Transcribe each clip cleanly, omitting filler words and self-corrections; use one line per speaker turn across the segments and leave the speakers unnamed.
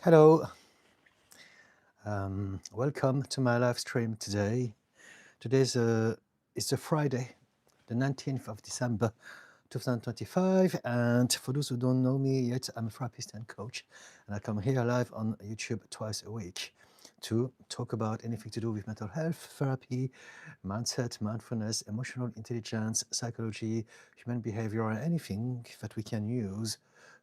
Hello, welcome to my live stream today. Today's it's a Friday, the 19th of December 2025. And for those who don't know me yet, I'm a therapist and coach, and I come here live on YouTube twice a week to talk about anything to do with mental health, therapy, mindset, mindfulness, emotional intelligence, psychology, human behavior, and anything that we can use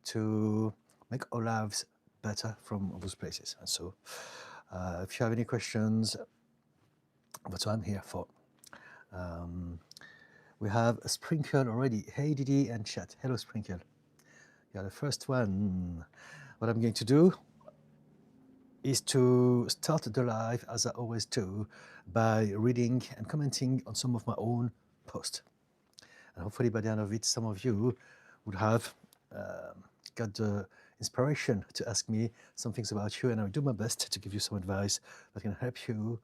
to make our lives better from those places. And so, if you have any questions, that's what I'm here for. We have a Sprinkle already. Hey Didi and chat. Hello Sprinkle. You're the first one. What I'm going to do is to start the live, as I always do, by reading and commenting on some of my own posts. And hopefully by the end of it, some of you would have got the inspiration to ask me some things about you, and I'll do my best to give you some advice that can help you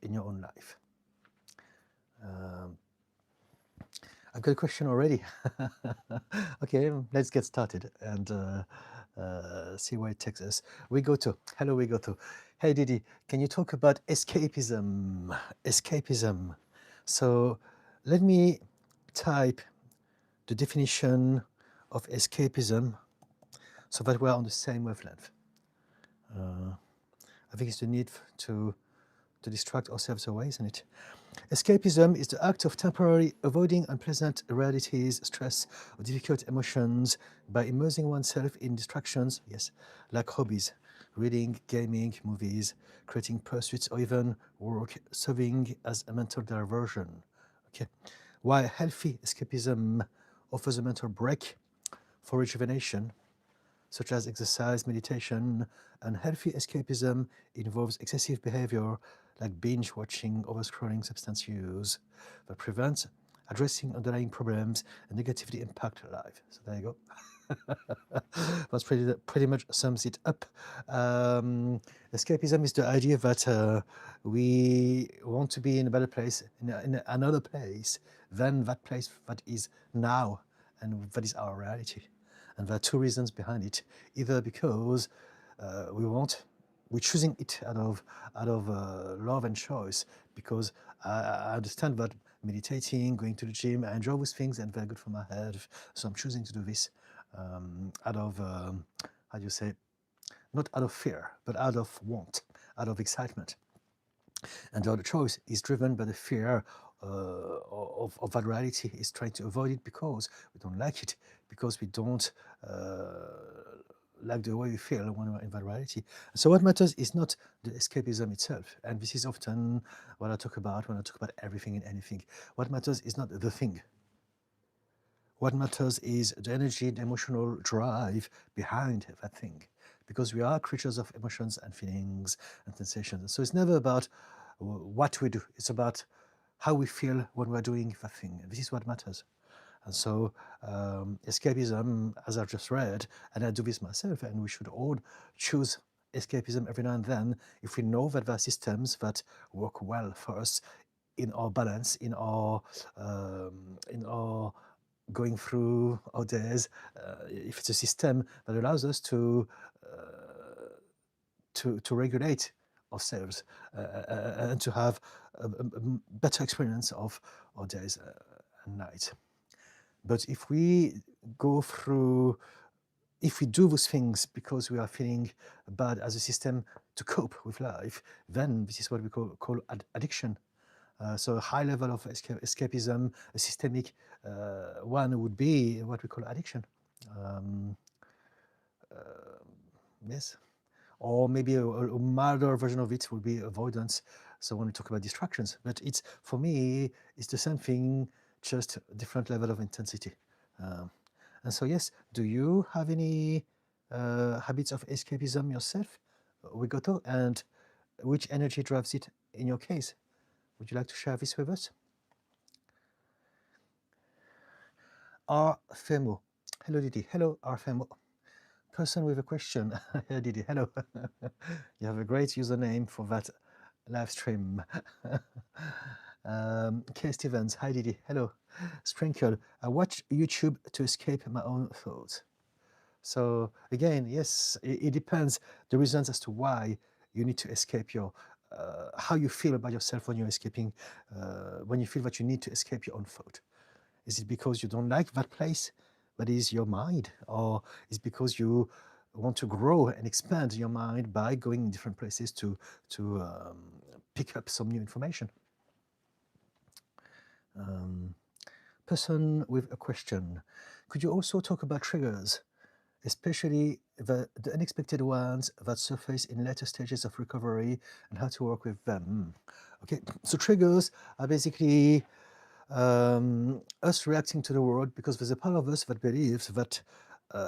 in your own life. I've got a question already. Okay, let's get started and see where it takes us. Hello, we go to. Hey Didi, can you talk about escapism? Escapism. So let me type the definition of escapism so that we're on the same wavelength. I think it's the need to distract ourselves away, isn't it? Escapism is the act of temporarily avoiding unpleasant realities, stress, or difficult emotions by immersing oneself in distractions, yes, like hobbies, reading, gaming, movies, creating pursuits, or even work, serving as a mental diversion. Okay. While healthy escapism offers a mental break for rejuvenation, such as exercise, meditation, and healthy escapism involves excessive behavior like binge watching, overscrolling, substance use that prevents addressing underlying problems and negatively impact life. So there you go. That's pretty much sums it up. Escapism is the idea that we want to be in a better place, in another place than that place that is now, and that is our reality. And there are two reasons behind it. Either because we're choosing it out of love and choice, because I understand that meditating, going to the gym, I enjoy those things and they're good for my health. So I'm choosing to do this out of, how do you say, not out of fear, but out of want, out of excitement. And the other choice is driven by the fear of that reality, is trying to avoid it because we don't like it, because we don't like the way we feel when we're in that reality. So what matters is not the escapism itself. And this is often what I talk about when I talk about everything and anything. What matters is not the thing. What matters is the energy, the emotional drive behind that thing. Because we are creatures of emotions and feelings and sensations. So it's never about what we do, it's about how we feel when we're doing that thing. This is what matters. And so escapism, as I've just read, and I do this myself, and we should all choose escapism every now and then if we know that there are systems that work well for us in our balance, in our going through our days. If it's a system that allows us to regulate ourselves and to have a better experience of our days and nights. But if we do those things because we are feeling bad as a system to cope with life, then this is what we call addiction. So a high level of escapism, a systemic one, would be what we call addiction. Yes. Or maybe a milder version of it would be avoidance. So when we talk about distractions, but it's, for me, it's the same thing, just a different level of intensity. And so, yes, do you have any habits of escapism yourself, Wigoto? And which energy drives it in your case? Would you like to share this with us? Arfemo. Hello, Didi. Hello, Arfemo. Person with a question. Hey, Didi. Hello. You have a great username for that live stream. K. Stevens. Hi, Didi. Hello. Sprinkle. I watch YouTube to escape my own thoughts. So again, yes, it depends the reasons as to why you need to escape your how you feel about yourself when you're escaping, when you feel that you need to escape your own thought. Is it because you don't like that place that is your mind, or is it because you want to grow and expand your mind by going in different places to pick up some new information? Person with a question: could you also talk about triggers, especially the unexpected ones that surface in later stages of recovery, and how to work with them? Okay, so triggers are basically us reacting to the world because there's a part of us that believes that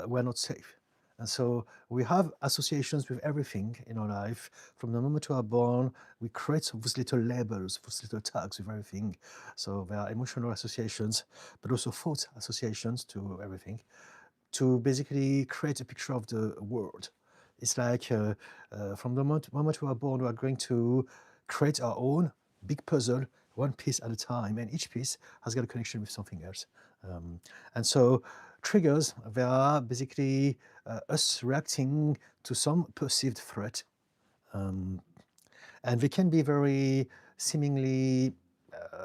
we're not safe. And so we have associations with everything in our life. From the moment we are born, we create those little labels, those little tags with everything. So there are emotional associations, but also thought associations to everything, to basically create a picture of the world. It's like from the moment we are born, we are going to create our own big puzzle, one piece at a time, and each piece has got a connection with something else. And so triggers, they are basically us reacting to some perceived threat. And they can be very seemingly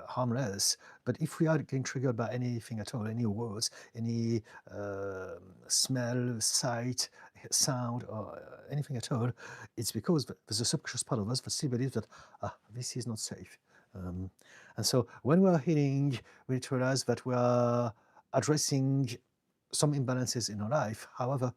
harmless, but if we are getting triggered by anything at all, any words, any smell, sight, sound, or anything at all, it's because there's a subconscious part of us that still believes that this is not safe. And so when we are healing, we need to realize that we are addressing some imbalances in our life. However,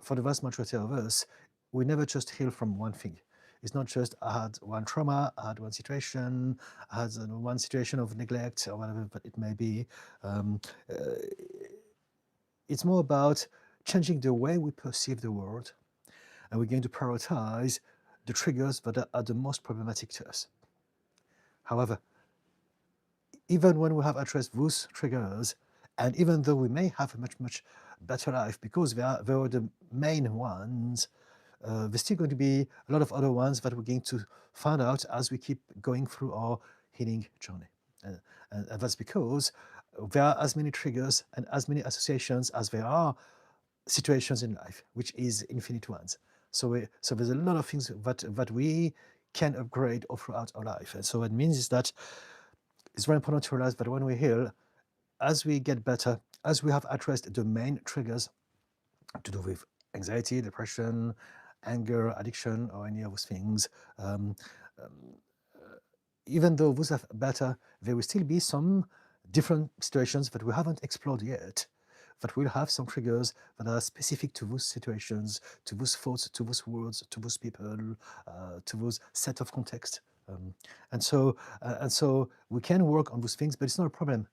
for the vast majority of us, we never just heal from one thing. It's not just I had one trauma, I had one situation, I had one situation of neglect or whatever but it may be. It's more about changing the way we perceive the world, and we're going to prioritize the triggers that are the most problematic to us. However, even when we have addressed those triggers, and even though we may have a much better life because they are the main ones, there's still going to be a lot of other ones that we're going to find out as we keep going through our healing journey. And that's because there are as many triggers and as many associations as there are situations in life, which is infinite ones. So there's a lot of things that we can upgrade all throughout our life. And so what it means is that it's very important to realize that when we heal, as we get better, as we have addressed the main triggers to do with anxiety, depression, anger, addiction, or any of those things, even though those are better, there will still be some different situations that we haven't explored yet, that will have some triggers that are specific to those situations, to those thoughts, to those words, to those people, to those set of context. And so we can work on those things, but it's not a problem.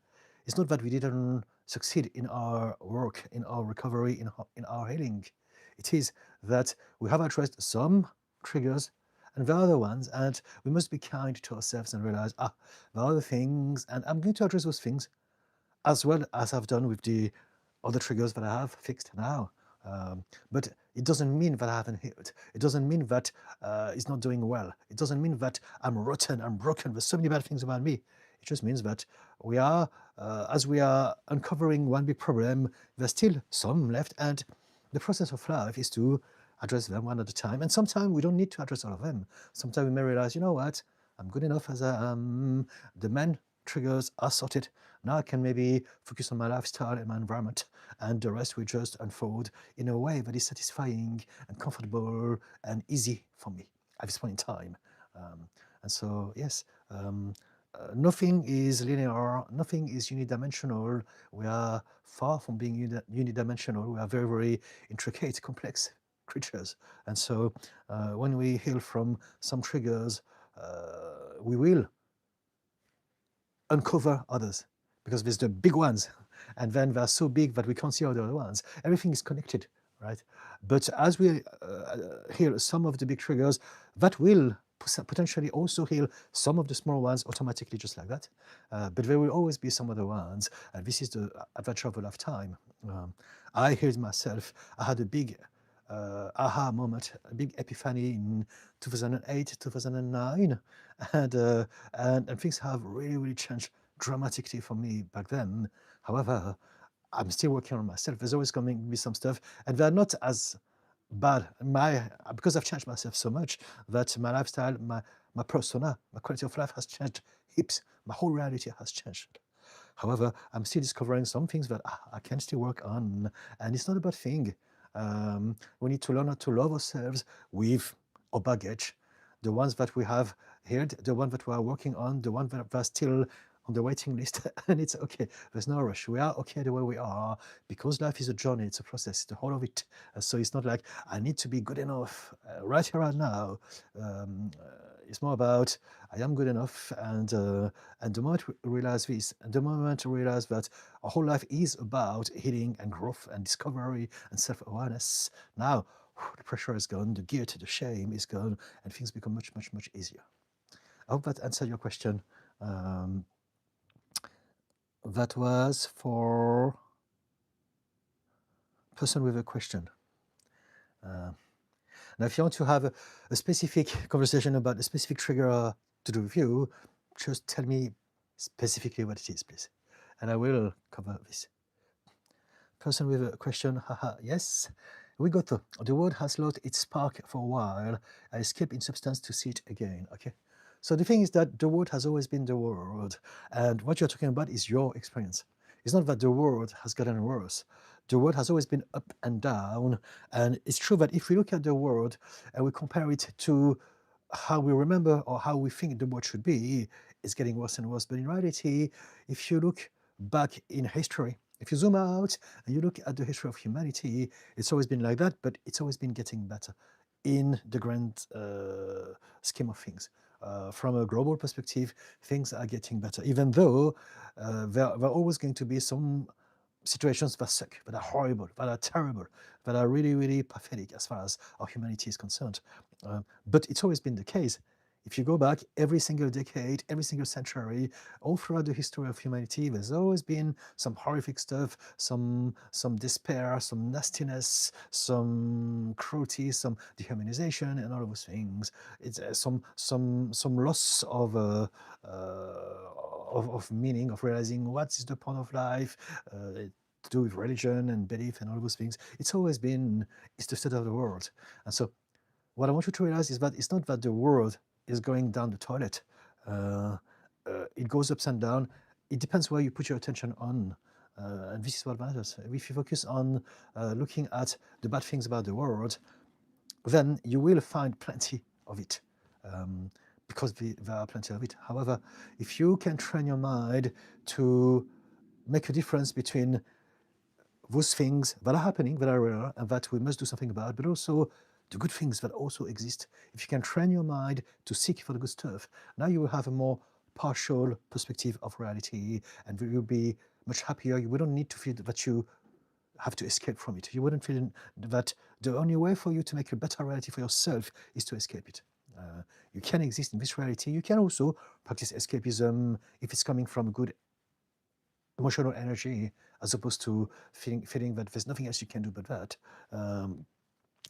It's not that we didn't succeed in our work, in our recovery, in our healing. It is that we have addressed some triggers and there are other ones, and we must be kind to ourselves and realize, there are other things, and I'm going to address those things as well as I've done with the other triggers that I have fixed now. But it doesn't mean that I haven't healed. It doesn't mean that it's not doing well. It doesn't mean that I'm rotten, I'm broken, there's so many bad things about me. It just means that we are, as we are uncovering one big problem, there's still some left, and the process of life is to address them one at a time. And sometimes we don't need to address all of them. Sometimes we may realize, you know what, I'm good enough as the main triggers are sorted. Now I can maybe focus on my lifestyle and my environment, and the rest will just unfold in a way that is satisfying and comfortable and easy for me at this point in time. And so, yes, nothing is linear, nothing is unidimensional. We are far from being unidimensional. We are very intricate, complex creatures. And so when we heal from some triggers, we will uncover others, because there's the big ones, and then they're so big that we can't see all the other ones. Everything is connected, right? But as we heal some of the big triggers, that will potentially also heal some of the small ones automatically, just like that. But there will always be some other ones, and this is the adventure of a lifetime. I healed myself. I had a big aha moment, a big epiphany in 2008, 2009, and things have really changed dramatically for me back then. However, I'm still working on myself. There's always going to be some stuff, and they're not as bad. Because I've changed myself so much that my lifestyle, my persona, my quality of life has changed heaps. My whole reality has changed. However, I'm still discovering some things that I can still work on, and it's not a bad thing. We need to learn how to love ourselves with our baggage, the ones that we have heard, the ones that we are working on, the ones that are still on the waiting list, and it's okay. There's no rush. We are okay the way we are, because life is a journey, it's a process, the whole of it. So it's not like I need to be good enough right here, right now. It's more about I am good enough, and the moment we realize this, and the moment we realize that our whole life is about healing and growth and discovery and self-awareness, now the pressure is gone, the guilt, the shame is gone, and things become much, much, much easier. I hope that answered your question. That was for person with a question. Now, if you want to have a specific conversation about a specific trigger to do with you, just tell me specifically what it is, please, and I will cover this. Person with a question, haha, yes. We got the world has lost its spark for a while. I escape in substance to see it again. Okay. So the thing is that the world has always been the world, and what you're talking about is your experience. It's not that the world has gotten worse. The world has always been up and down, and it's true that if we look at the world and we compare it to how we remember or how we think the world should be, it's getting worse and worse. But in reality, if you look back in history, if you zoom out and you look at the history of humanity, it's always been like that, but it's always been getting better in the grand scheme of things. From a global perspective, things are getting better, even though there are always going to be some situations that suck, that are horrible, that are terrible, that are really, really pathetic as far as our humanity is concerned. But it's always been the case. If you go back every single decade, every single century, all throughout the history of humanity, there's always been some horrific stuff, some despair, some nastiness, some cruelty, some dehumanization, and all of those things. It's some loss of meaning, of realizing what is the point of life. To do with religion and belief and all those things. It's always been, it's the state of the world. And so what I want you to realize is that it's not that the world is going down the toilet. It goes ups and down. It depends where you put your attention on. And this is what matters. If you focus on looking at the bad things about the world, then you will find plenty of it. Because there are plenty of it. However, if you can train your mind to make a difference between those things that are happening, that are real, and that we must do something about, but also the good things that also exist. If you can train your mind to seek for the good stuff, now you will have a more partial perspective of reality, and you'll be much happier. You wouldn't need to feel that you have to escape from it. You wouldn't feel that the only way for you to make a better reality for yourself is to escape it. You can exist in this reality. You can also practice escapism if it's coming from good emotional energy, as opposed to feeling that there's nothing else you can do but that.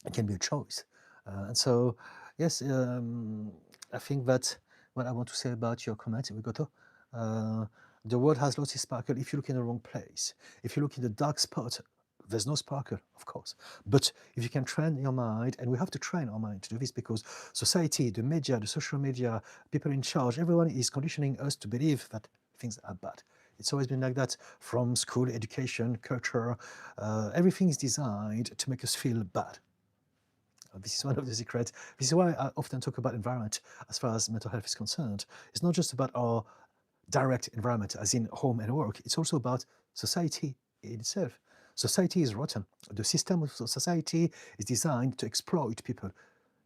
It can be a choice. And so, yes, I think that what I want to say about your comment, Wigoto, the world has lost its sparkle if you look in the wrong place. If you look in the dark spot, there's no sparkle, of course. But if you can train your mind, and we have to train our mind to do this because society, the media, the social media, people in charge, everyone is conditioning us to believe that things are bad. It's always been like that from school, education, culture. Everything is designed to make us feel bad. This is one of the secrets. This is why I often talk about environment as far as mental health is concerned. It's not just about our direct environment, as in home and work. It's also about society in itself. Society is rotten. The system of society is designed to exploit people.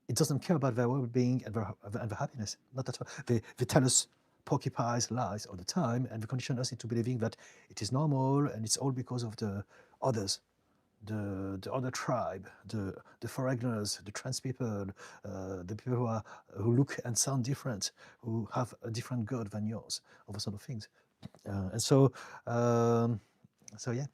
It doesn't care about their well-being and their happiness. Not at all. They tell us porcupines lies all the time, and they condition us into believing that it is normal and it's all because of the others, the other tribe, the foreigners, the trans people, the people who look and sound different, who have a different god than yours, all those sort of things. And so yeah.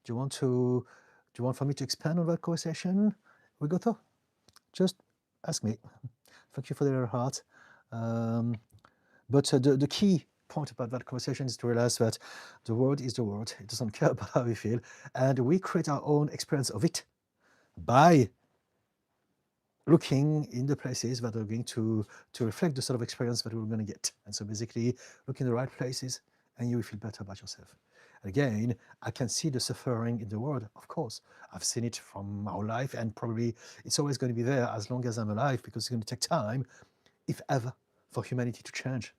Do you want for me to expand on that conversation? We go through. Just ask me. Thank you for your heart. But the key point about that conversation is to realize that the world is the world. It doesn't care about how we feel. And we create our own experience of it by looking in the places that are going to reflect the sort of experience that we're going to get. And so basically, look in the right places and you will feel better about yourself. And again, I can see the suffering in the world, of course. I've seen it from my whole life, and probably it's always going to be there as long as I'm alive, because it's going to take time, if ever, for humanity to change.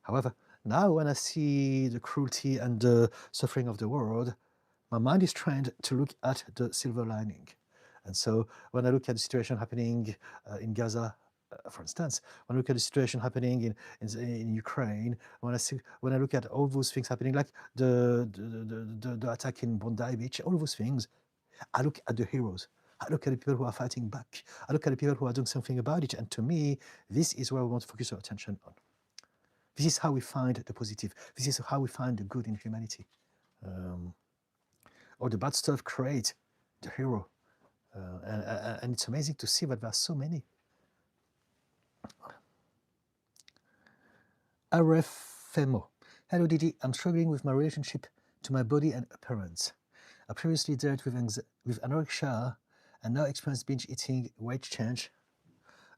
However, now when I see the cruelty and the suffering of the world, my mind is trained to look at the silver lining. And so when I look at the situation happening in Gaza, for instance, when I look at the situation happening in Ukraine, when I look at all those things happening, like the attack in Bondi Beach, all of those things, I look at the heroes. I look at the people who are fighting back. I look at the people who are doing something about it. And to me, this is where we want to focus our attention on. This is how we find the positive. This is how we find the good in humanity. Or the bad stuff creates the hero. And it's amazing to see that there are so many. RFMO. Hello Didi, I'm struggling with my relationship to my body and appearance. I previously dealt with anorexia and now experience binge eating, weight change,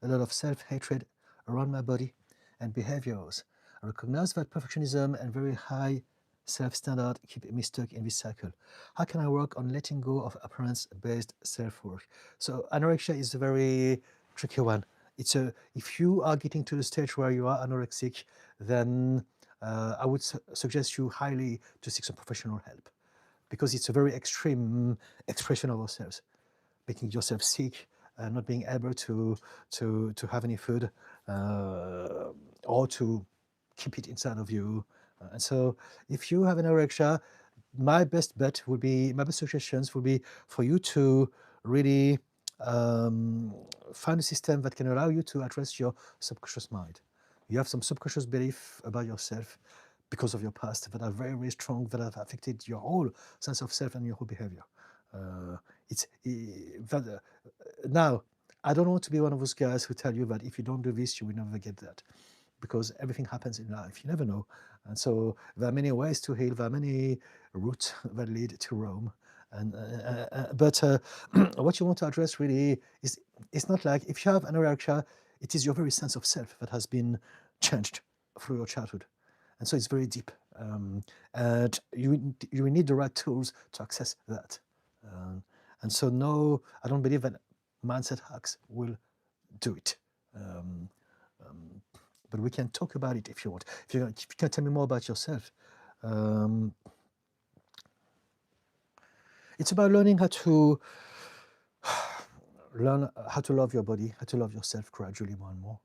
a lot of self-hatred around my body and behaviors. I recognize that perfectionism and very high self-standard keep me stuck in this cycle. How can I work on letting go of appearance-based self-work? So anorexia is a very tricky one. If you are getting to the stage where you are anorexic, then I would suggest you highly to seek some professional help, because it's a very extreme expression of ourselves, making yourself sick, not being able to have any food, or to keep it inside of you. And so if you have anorexia, my best suggestions would be for you to really find a system that can allow you to address your subconscious mind. You have some subconscious belief about yourself because of your past that are very, very strong, that have affected your whole sense of self and your whole behavior. Now, I don't want to be one of those guys who tell you that if you don't do this, you will never get that, because everything happens in life. You never know. And so there are many ways to heal. There are many routes that lead to Rome. But what you want to address really is, it's not like if you have anorexia, it is your very sense of self that has been changed through your childhood. And so it's very deep. And you need the right tools to access that. And so no, I don't believe that mindset hacks will do it. But we can talk about it if you want. If you can tell me more about yourself. It's about learning how to love your body, how to love yourself gradually more and more.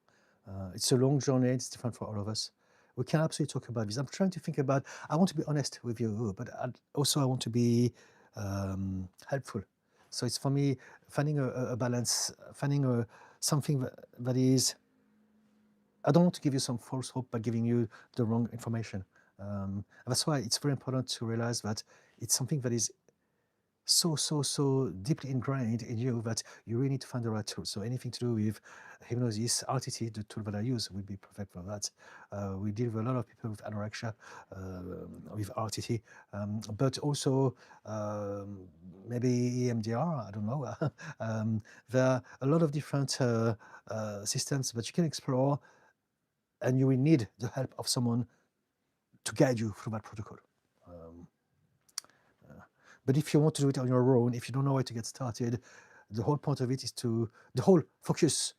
It's a long journey. It's different for all of us. We can absolutely talk about this. I'm trying to think about, I want to be honest with you, but also I want to be helpful. So it's for me finding a balance, finding something that is, I don't want to give you some false hope by giving you the wrong information. That's why it's very important to realize that it's something that is so deeply ingrained in you that you really need to find the right tool. So anything to do with hypnosis, RTT, the tool that I use, would be perfect for that. We deal with a lot of people with anorexia with RTT, but also maybe EMDR, I don't know. There are a lot of different systems that you can explore, and you will need the help of someone to guide you through that protocol. But if you want to do it on your own, if you don't know where to get started, the whole point of it is the whole focus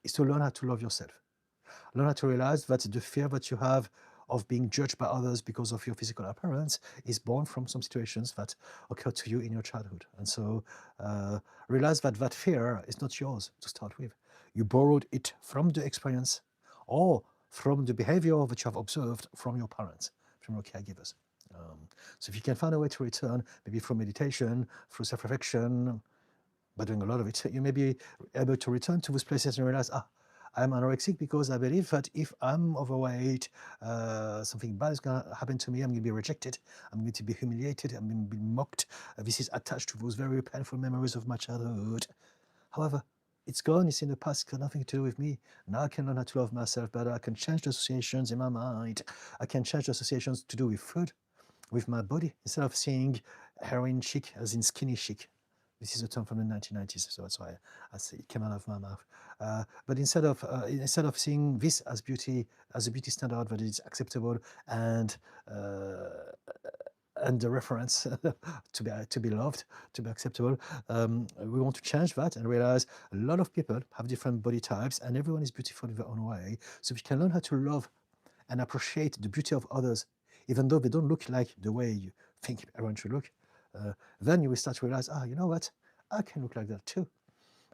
is to learn how to love yourself. Learn how to realize that the fear that you have of being judged by others because of your physical appearance is born from some situations that occurred to you in your childhood. And so realize that that fear is not yours to start with. You borrowed it from the experience or from the behavior that you have observed from your parents, from your caregivers. So if you can find a way to return, maybe through meditation, through self-reflection, by doing a lot of it, you may be able to return to those places and realize, I'm anorexic because I believe that if I'm overweight, something bad is going to happen to me. I'm going to be rejected. I'm going to be humiliated. I'm going to be mocked. This is attached to those very painful memories of my childhood. However, it's gone, it's in the past, it's got nothing to do with me. Now I can learn how to love myself better. I can change the associations in my mind. I can change the associations to do with food, with my body, instead of seeing heroin chic as in skinny chic. This is a term from the 1990s, so that's why I say it came out of my mouth. But instead of seeing this as beauty, as a beauty standard that is acceptable and the reference to be loved, to be acceptable, we want to change that and realize a lot of people have different body types, and everyone is beautiful in their own way. So we can learn how to love and appreciate the beauty of others, even though they don't look like the way you think everyone should look. Then you will start to realize, you know what? I can look like that too.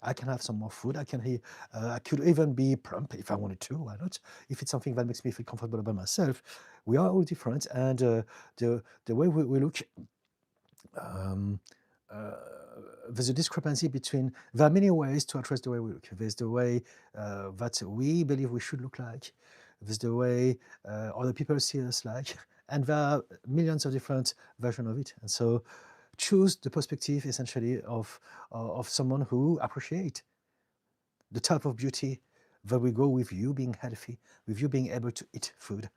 I can have some more food. I could even be plump if I wanted to. Why not? If it's something that makes me feel comfortable about myself. We are all different, and the way we look. There's a discrepancy between. There are many ways to address the way we look. There's the way that we believe we should look like. There's the way other people see us like, and there are millions of different versions of it. And so, choose the perspective essentially of someone who appreciates the type of beauty that will go with you being healthy, with you being able to eat food,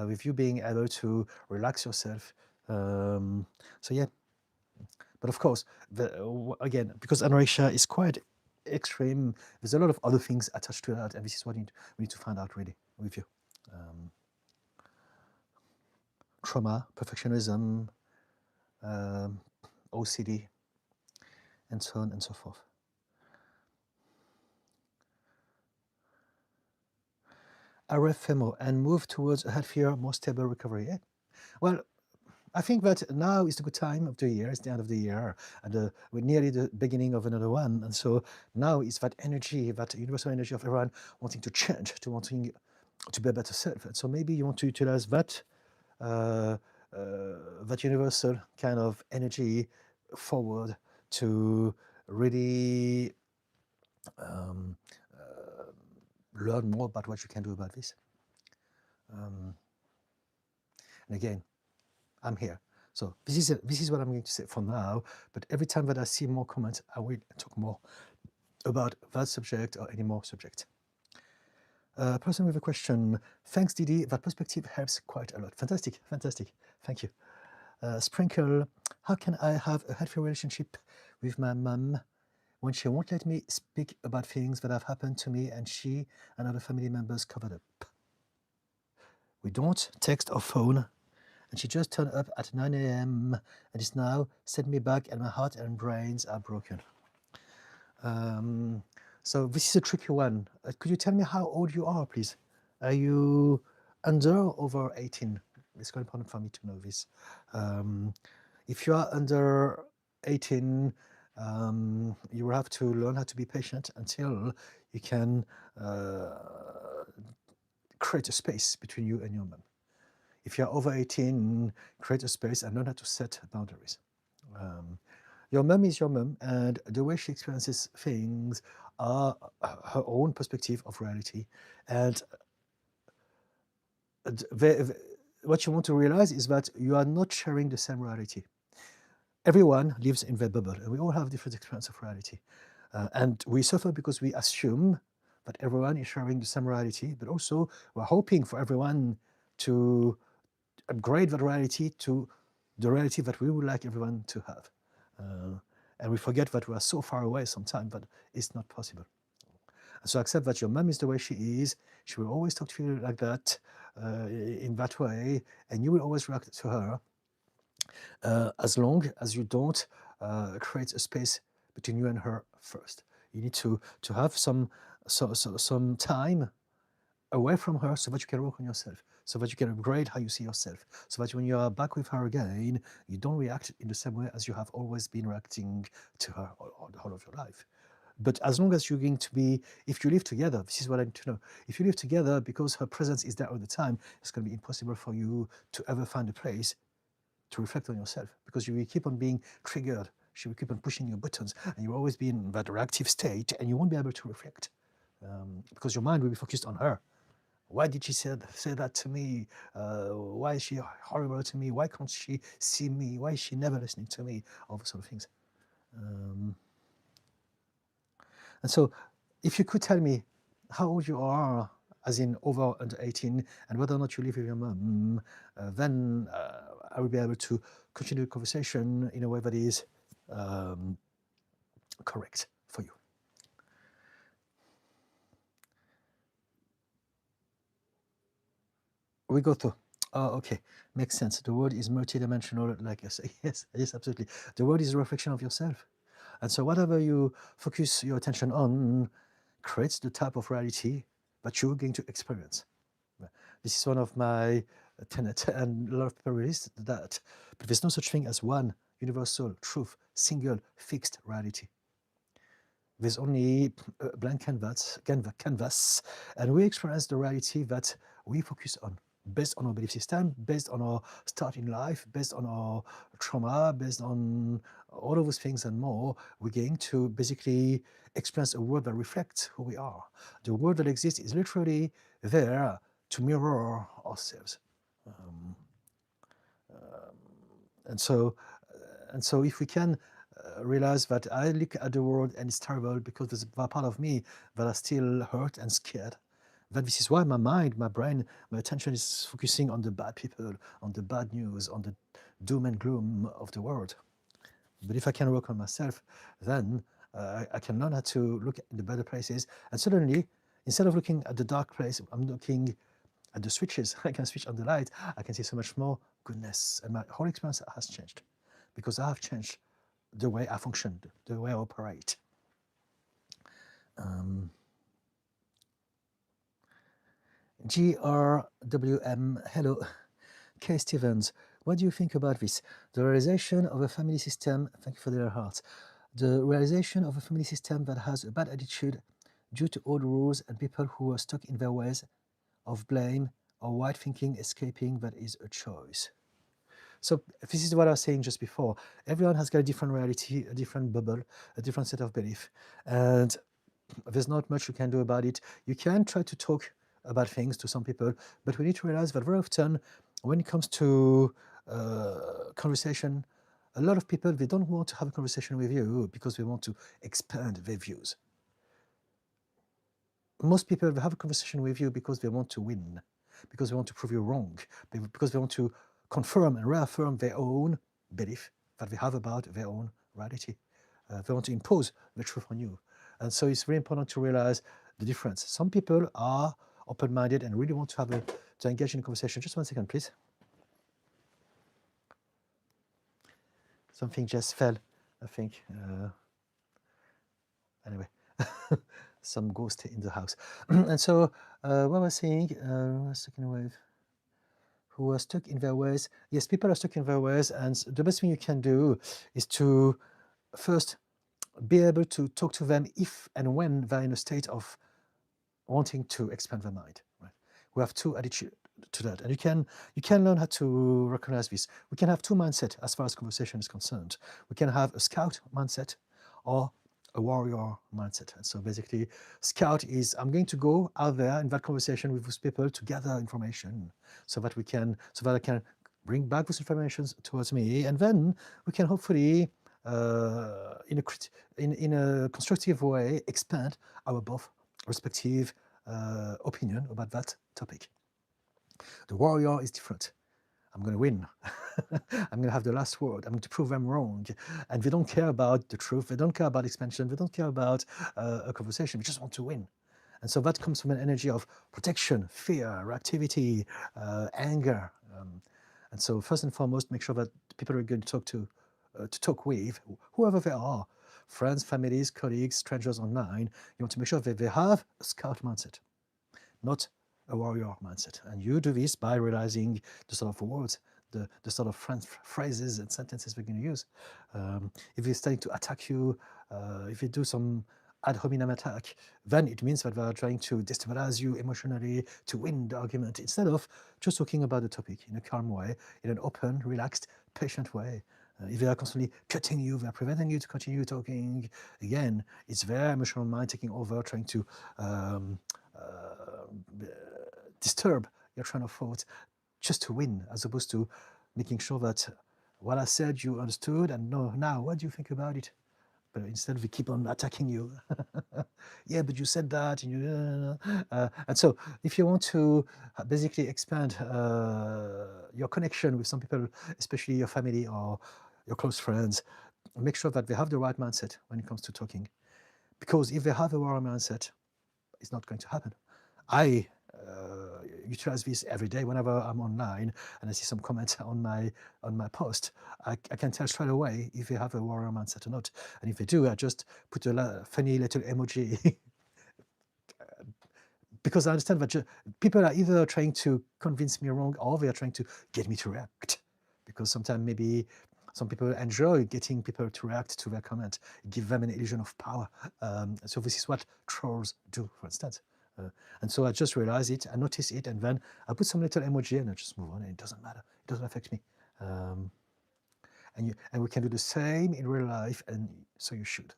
with you being able to relax yourself. So yeah. But of course, again, because anorexia is quite extreme, there's a lot of other things attached to that, and this is what we need to find out really with you. Trauma, perfectionism, OCD, and so on and so forth. RFMO, and move towards a healthier, more stable recovery. Yeah? Well, I think that now is the good time of the year. It's the end of the year, and we're nearly the beginning of another one. And so now is that energy, that universal energy of everyone wanting to change, to wanting to be a better self. And so maybe you want to utilize that that universal kind of energy forward to really learn more about what you can do about this. And again, I'm here. So this is what I'm going to say for now, but every time that I see more comments, I will talk more about that subject or any more subject. Person with a question. Thanks, Didi. That perspective helps quite a lot. Fantastic, fantastic. Thank you. Sprinkle. How can I have a healthy relationship with my mum when she won't let me speak about things that have happened to me and she and other family members covered up? We don't text or phone, and she just turned up at 9 a.m. and is now sent me back, and my heart and brains are broken. So this is a tricky one. Could you tell me how old you are, please? Are you under or over 18? It's quite important for me to know this. If you are under 18, you will have to learn how to be patient until you can create a space between you and your mum. If you're over 18, create a space and learn how to set boundaries. Your mum is your mum, and the way she experiences things are her own perspective of reality. And what you want to realize is that you are not sharing the same reality. Everyone lives in their bubble, and we all have different experience of reality. And we suffer because we assume that everyone is sharing the same reality, but also we're hoping for everyone to upgrade that reality to the reality that we would like everyone to have. And we forget that we are so far away sometimes, but it's not possible. And so accept that your mum is the way she is. She will always talk to you like that, in that way, and you will always react to her, as long as you don't create a space between you and her first. You need to have some time away from her so that you can work on yourself, so that you can upgrade how you see yourself, so that when you are back with her again, you don't react in the same way as you have always been reacting to her all the whole of your life. But as long as you're going to be, if you live together, this is what I need to know. If you live together, because her presence is there all the time, it's going to be impossible for you to ever find a place to reflect on yourself, because you will keep on being triggered. She will keep on pushing your buttons, and you will always be in that reactive state, and you won't be able to reflect, because your mind will be focused on her. Why did she say that to me? Why is she horrible to me? Why can't she see me? Why is she never listening to me? All those sort of things. And so if you could tell me how old you are, as in over under 18, and whether or not you live with your mum, then I will be able to continue the conversation in a way that is correct for you. We go through. Oh, okay, makes sense. The world is multidimensional, like I say. Yes, yes, absolutely. The world is a reflection of yourself. And so whatever you focus your attention on creates the type of reality that you're going to experience. This is one of my tenets, and a lot of people realize that. But there's no such thing as one universal, truth, single, fixed reality. There's only a blank canvas, and we experience the reality that we focus on, based on our belief system, based on our start in life, based on our trauma, based on all of those things and more. We're going to basically experience a world that reflects who we are. The world that exists is literally there to mirror ourselves. And so if we can realize that I look at the world and it's terrible because there's a part of me that are still hurt and scared, then this is why my mind, my brain, my attention is focusing on the bad people, on the bad news, on the doom and gloom of the world. But if I can work on myself, then I can learn how to look at the better places. And suddenly, instead of looking at the dark place, I'm looking at the switches. I can switch on the light. I can see so much more goodness. And my whole experience has changed because I have changed the way I function, the way I operate. GRWM, hello. K. Stevens, what do you think about this? The realization of a family system, thank you for their hearts, the realization of a family system that has a bad attitude due to old rules and people who are stuck in their ways of blame or white thinking escaping, that is a choice. So this is what I was saying just before. Everyone has got a different reality, a different bubble, a different set of belief. And there's not much you can do about it. You can try to talk about things to some people, but we need to realize that very often when it comes to conversation, a lot of people, they don't want to have a conversation with you because they want to expand their views. Most people, they have a conversation with you because they want to win, because they want to prove you wrong, because they want to confirm and reaffirm their own belief that they have about their own reality. They want to impose the truth on you. And so it's very important to realize the difference. Some people are open-minded and really want to engage in a conversation. Just 1 second, please. Something just fell, I think. Anyway, some ghost in the house. And so what was I saying? Stuck in a wave. Who are stuck in their ways. Yes, people are stuck in their ways, and the best thing you can do is to first be able to talk to them if and when they're in a state of wanting to expand their mind. Right? We have two attitudes to that, and you can learn how to recognize this. We can have two mindsets as far as conversation is concerned. We can have a scout mindset or a warrior mindset. And so basically, scout is I'm going to go out there in that conversation with those people to gather information so that I can bring back those informations towards me, and then we can hopefully in a constructive way expand our both respective opinion about that topic. The warrior is different. I'm going to win. I'm going to have the last word. I'm going to prove them wrong. And they don't care about the truth. They don't care about expansion. They don't care about a conversation. They just want to win. And so that comes from an energy of protection, fear, reactivity, anger. And so first and foremost, make sure that the people are going to talk with, whoever they are, friends, families, colleagues, strangers online, you want to make sure that they have a scout mindset, not a warrior mindset. And you do this by realizing the sort of words, the sort of phrases and sentences we're going to use. If they're starting to attack you, if you do some ad hominem attack, then it means that they are trying to destabilize you emotionally to win the argument instead of just talking about the topic in a calm way, in an open, relaxed, patient way. If they are constantly cutting you, they are preventing you to continue talking, again, it's their emotional mind taking over, trying to disturb your train of thought just to win, as opposed to making sure that what I said you understood and know now, what do you think about it? But instead we keep on attacking you. Yeah, but you said that, and and so if you want to basically expand your connection with some people, especially your family or your close friends, make sure that they have the right mindset when it comes to talking. Because if they have a wrong mindset, it's not going to happen. I utilize this every day whenever I'm online and I see some comments on my post. I can tell straight away if they have a warrior mindset or not. And if they do, I just put a funny little emoji because I understand that people are either trying to convince me wrong or they are trying to get me to react. Because sometimes maybe some people enjoy getting people to react to their comment, give them an illusion of power. So this is what trolls do, for instance. And so I just realize it, I notice it, and then I put some little emoji and I just move on, and it doesn't matter. It doesn't affect me. And we can do the same in real life, and so you should.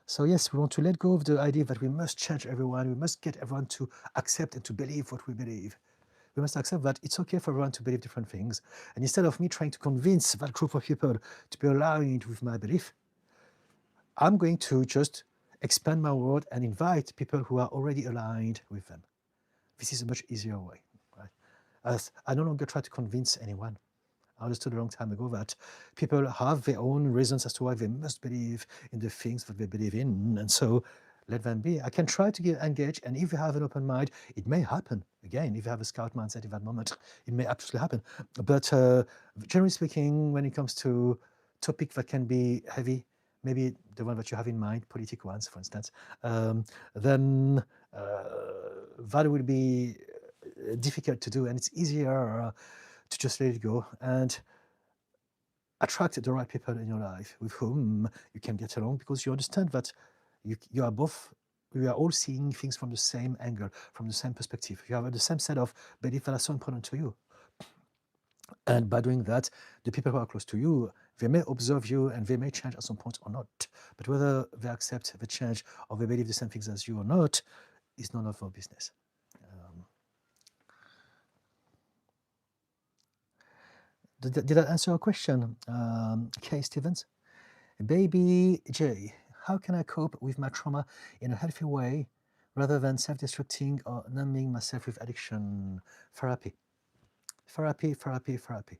So yes, we want to let go of the idea that we must change everyone, we must get everyone to accept and to believe what we believe. We must accept that it's okay for everyone to believe different things. And instead of me trying to convince that group of people to be aligned with my belief, I'm going to just expand my world and invite people who are already aligned with them. This is a much easier way, right? As I no longer try to convince anyone. I understood a long time ago that people have their own reasons as to why they must believe in the things that they believe in, and so let them be. I can try to get engaged, and if you have an open mind, it may happen. Again, if you have a scout mindset in that moment, it may absolutely happen. But generally speaking, when it comes to topics that can be heavy, maybe the one that you have in mind, political ones, for instance, then that will be difficult to do, and it's easier to just let it go and attract the right people in your life with whom you can get along, because you understand that you are all seeing things from the same angle, from the same perspective. You have the same set of beliefs that are so important to you. And by doing that, the people who are close to you, they may observe you and they may change at some point or not. But whether they accept the change or they believe the same things as you or not is none of our business. Did that answer your question, Kay Stevens? Baby J, how can I cope with my trauma in a healthy way rather than self-destructing or numbing myself with addiction? Therapy. Therapy, therapy, therapy.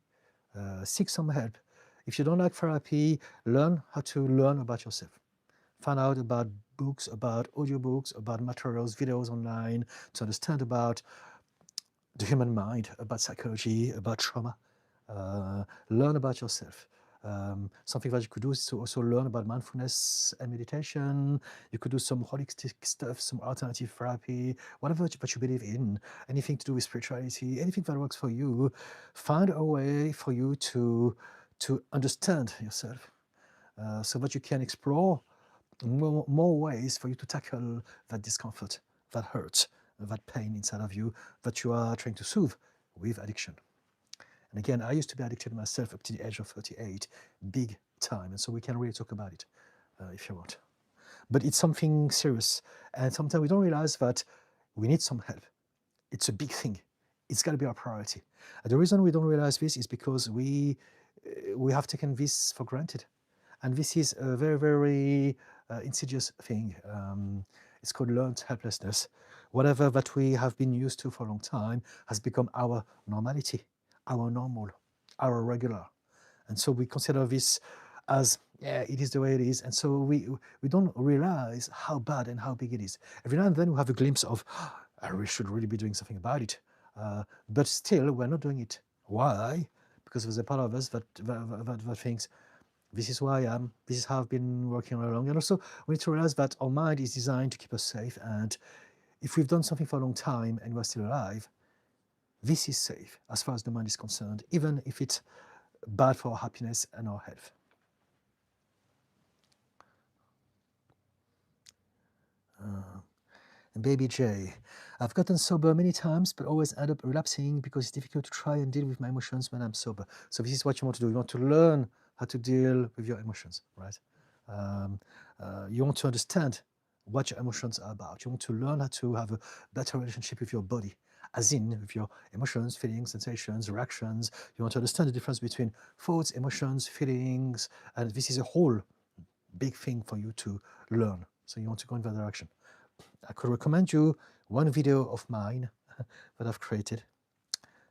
Seek some help. If you don't like therapy, learn how to learn about yourself. Find out about books, about audiobooks, about materials, videos online, to understand about the human mind, about psychology, about trauma. Learn about yourself. Something that you could do is to also learn about mindfulness and meditation. You could do some holistic stuff, some alternative therapy, whatever that you believe in, anything to do with spirituality, anything that works for you. Find a way for you to understand yourself so that you can explore more ways for you to tackle that discomfort, that hurt, that pain inside of you that you are trying to soothe with addiction. And again, I used to be addicted myself up to the age of 38, big time. And so we can really talk about it if you want. But it's something serious. And sometimes we don't realize that we need some help. It's a big thing. It's got to be our priority. And the reason we don't realize this is because we have taken this for granted. And this is a very, very insidious thing. It's called learned helplessness. Whatever that we have been used to for a long time has become our normality, our normal, our regular. And so we consider this as, yeah, it is the way it is. And so we don't realize how bad and how big it is. Every now and then we have a glimpse of, I should really be doing something about it. But still, we're not doing it. Why? Because there's a part of us that thinks, this is who I am, this is how I've been working all along. And also, we need to realize that our mind is designed to keep us safe. And if we've done something for a long time and we're still alive, this is safe as far as the mind is concerned, even if it's bad for our happiness and our health. And Baby J, I've gotten sober many times, but always end up relapsing because it's difficult to try and deal with my emotions when I'm sober. So this is what you want to do. You want to learn how to deal with your emotions, right? You want to understand what your emotions are about. You want to learn how to have a better relationship with your body. as in with your emotions, feelings, sensations, reactions. You want to understand the difference between thoughts, emotions, feelings, and this is a whole big thing for you to learn. So you want to go in that direction. I could recommend you one video of mine that I've created.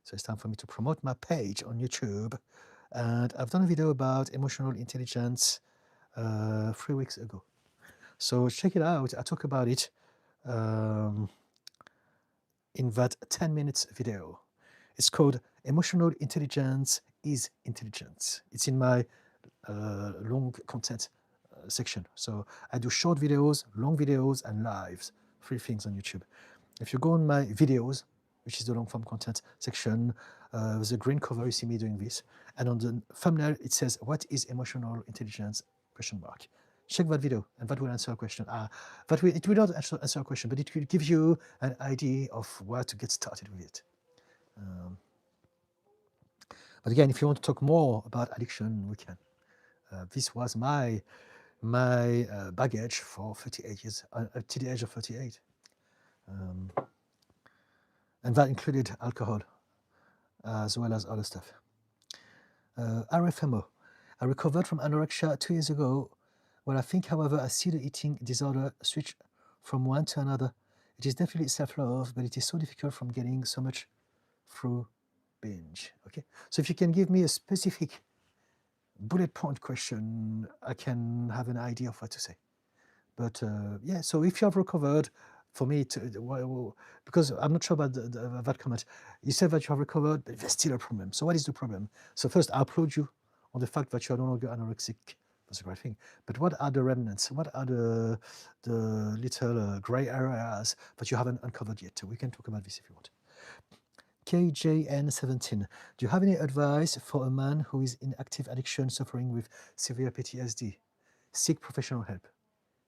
So it's time for me to promote my page on YouTube. And I've done a video about emotional intelligence 3 weeks ago. So check it out. I talk about it in that 10 minutes video. It's called Emotional Intelligence is Intelligence. It's in my long content section. So I do short videos, long videos, and lives, 3 things on YouTube. If you go on my videos, which is the long form content section, there's a green cover, you see me doing this. And on the thumbnail, it says, what is emotional intelligence? ? Check that video, and that will answer a question. It will not answer a question, but it will give you an idea of where to get started with it. But again, if you want to talk more about addiction, we can. This was my baggage for 38 years, to the age of 38. And that included alcohol, as well as other stuff. RFMO. I recovered from anorexia 2 years ago. Well, I think, however, I see the eating disorder switch from one to another. It is definitely self-love, but it is so difficult from getting so much through binge. Okay, so if you can give me a specific bullet point question, I can have an idea of what to say. But yeah, so if you have recovered, for me, because I'm not sure about that comment, you said that you have recovered, but there's still a problem. So what is the problem? So first, I applaud you on the fact that you are no longer anorexic. That's a great thing. But what are the remnants? What are the little gray areas that you haven't uncovered yet? We can talk about this if you want. KJN17, do you have any advice for a man who is in active addiction suffering with severe PTSD? Seek professional help.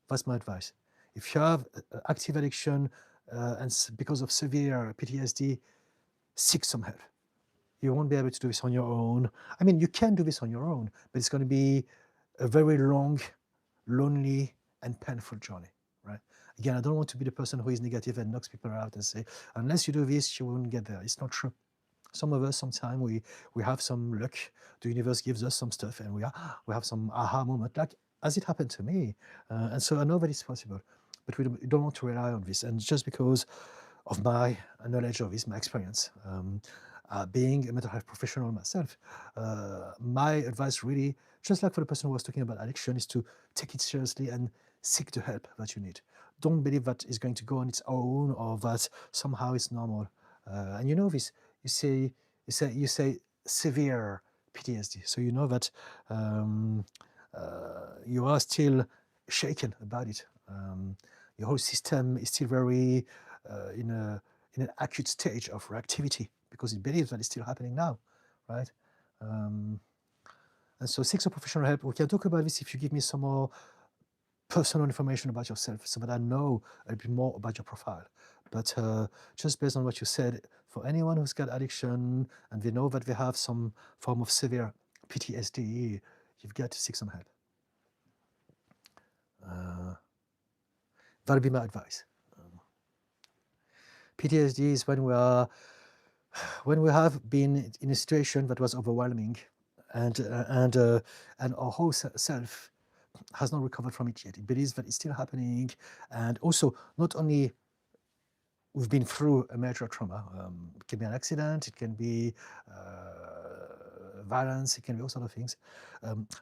That's my advice. If you have active addiction and because of severe PTSD, seek some help. You won't be able to do this on your own. I mean, you can do this on your own, but it's going to be a very long, lonely, and painful journey, right? Again, I don't want to be the person who is negative and knocks people out and say, unless you do this, you won't get there. It's not true. Some of us, sometimes we have some luck. The universe gives us some stuff, and we have some aha moment, like as it happened to me. And so I know that it's possible, but we don't want to rely on this. And just because of my knowledge of this, my experience, being a mental health professional myself, my advice really, just like for the person who was talking about addiction, is to take it seriously and seek the help that you need. Don't believe that it's going to go on its own or that somehow it's normal. And you know this. You say severe PTSD, so you know that you are still shaken about it. Your whole system is still very in an acute stage of reactivity because it believes that it's still happening now, right? And so seek some professional help. We can talk about this if you give me some more personal information about yourself so that I know a bit more about your profile. But just based on what you said, for anyone who's got addiction and they know that they have some form of severe PTSD, you've got to seek some help. That'll be my advice. PTSD is when we have been in a situation that was overwhelming, and our whole self has not recovered from it yet. It believes that it's still happening, and also not only we've been through a major trauma. It can be an accident, it can be violence, it can be all sorts of things.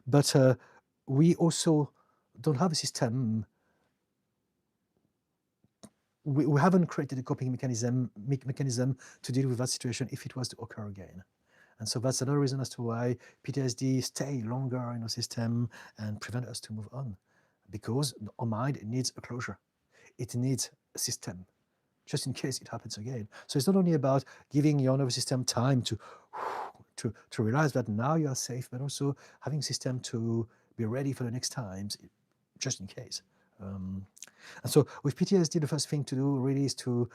But we also don't have a system. We haven't created a coping mechanism to deal with that situation if it was to occur again. And so that's another reason as to why PTSD stay longer in our system and prevent us to move on. Because our mind needs a closure. It needs a system, just in case it happens again. So it's not only about giving your nervous system time to realize that now you are safe, but also having a system to be ready for the next times, just in case. And so with PTSD, the first thing to do really is to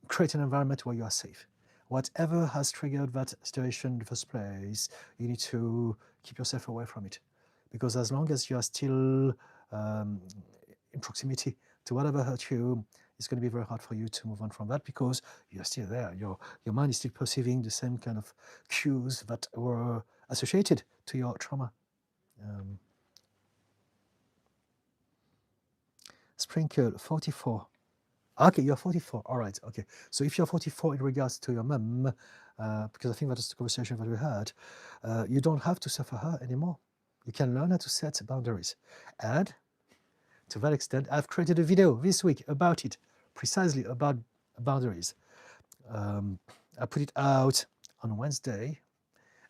create an environment where you are safe. Whatever has triggered that situation in the first place, you need to keep yourself away from it. Because as long as you are still in proximity to whatever hurt you, it's going to be very hard for you to move on from that because you're still there. Your mind is still perceiving the same kind of cues that were associated to your trauma. Sprinkle 44. Okay, you're 44. All right. Okay. So if you're 44 in regards to your mum, because I think that's the conversation that we had, you don't have to suffer her anymore. You can learn how to set boundaries. And to that extent, I've created a video this week about it, precisely about boundaries. I put it out on Wednesday,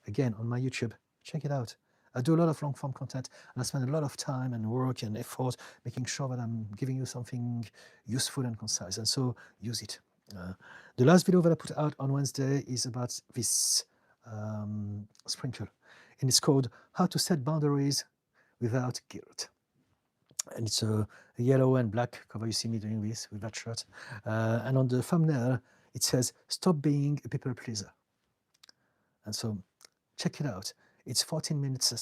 again on my YouTube. Check it out. I do a lot of long form content and I spend a lot of time and work and effort making sure that I'm giving you something useful and concise. And so use it. The last video that I put out on Wednesday is about this sprinkle. And it's called How to Set Boundaries Without Guilt. And it's a yellow and black cover. You see me doing this with that shirt. And on the thumbnail, it says, "Stop being a people pleaser." And so check it out. It's 14 minutes. A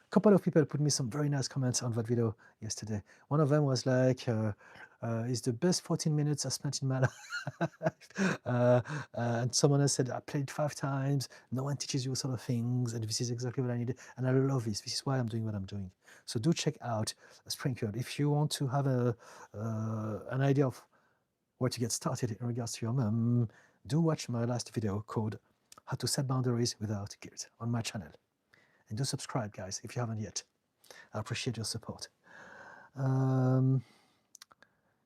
couple of people put me some very nice comments on that video yesterday. One of them was like, it's the best 14 minutes I spent in my life. And someone else said, I played 5 times. No one teaches you sort of things. And this is exactly what I needed. And I love this. This is why I'm doing what I'm doing. So do check out Sprinkle. If you want to have an idea of where to get started in regards to your mum, do watch my last video called How to Set Boundaries Without Guilt on my channel. And do subscribe, guys, if you haven't yet. I appreciate your support.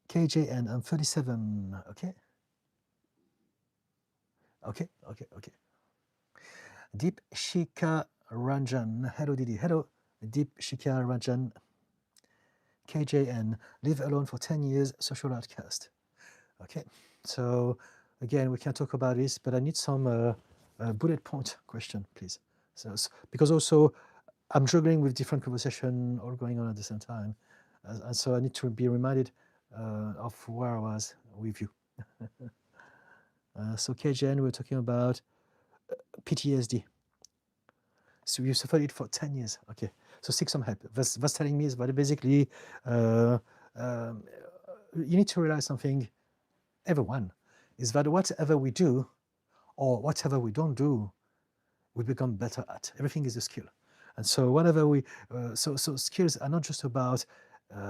KJN, I'm 37, okay? Okay. Deep Shika Ranjan, hello Didi, hello. Deep Shika Ranjan. KJN, live alone for 10 years, social outcast. Okay, so again, we can talk about this, but I need some bullet point question, please. So, because also I'm juggling with different conversations all going on at the same time. And so I need to be reminded of where I was with you. So KJN, we're talking about PTSD. So you suffered it for 10 years. Okay, so seek some help. That's telling me is that basically you need to realize something, everyone, is that whatever we do or whatever we don't do, we become better at. Everything is a skill. And so whatever so skills are not just about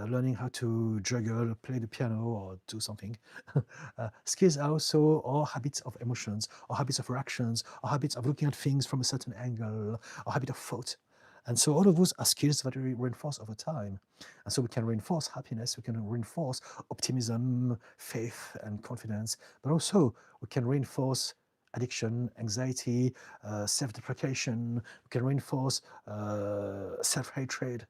learning how to juggle, play the piano, or do something. Skills are also our habits of emotions, or habits of reactions, or habits of looking at things from a certain angle, or habit of thought. And so all of those are skills that we reinforce over time. And so we can reinforce happiness, we can reinforce optimism, faith, and confidence, but also we can reinforce addiction, anxiety, self-deprecation, we can reinforce self-hatred.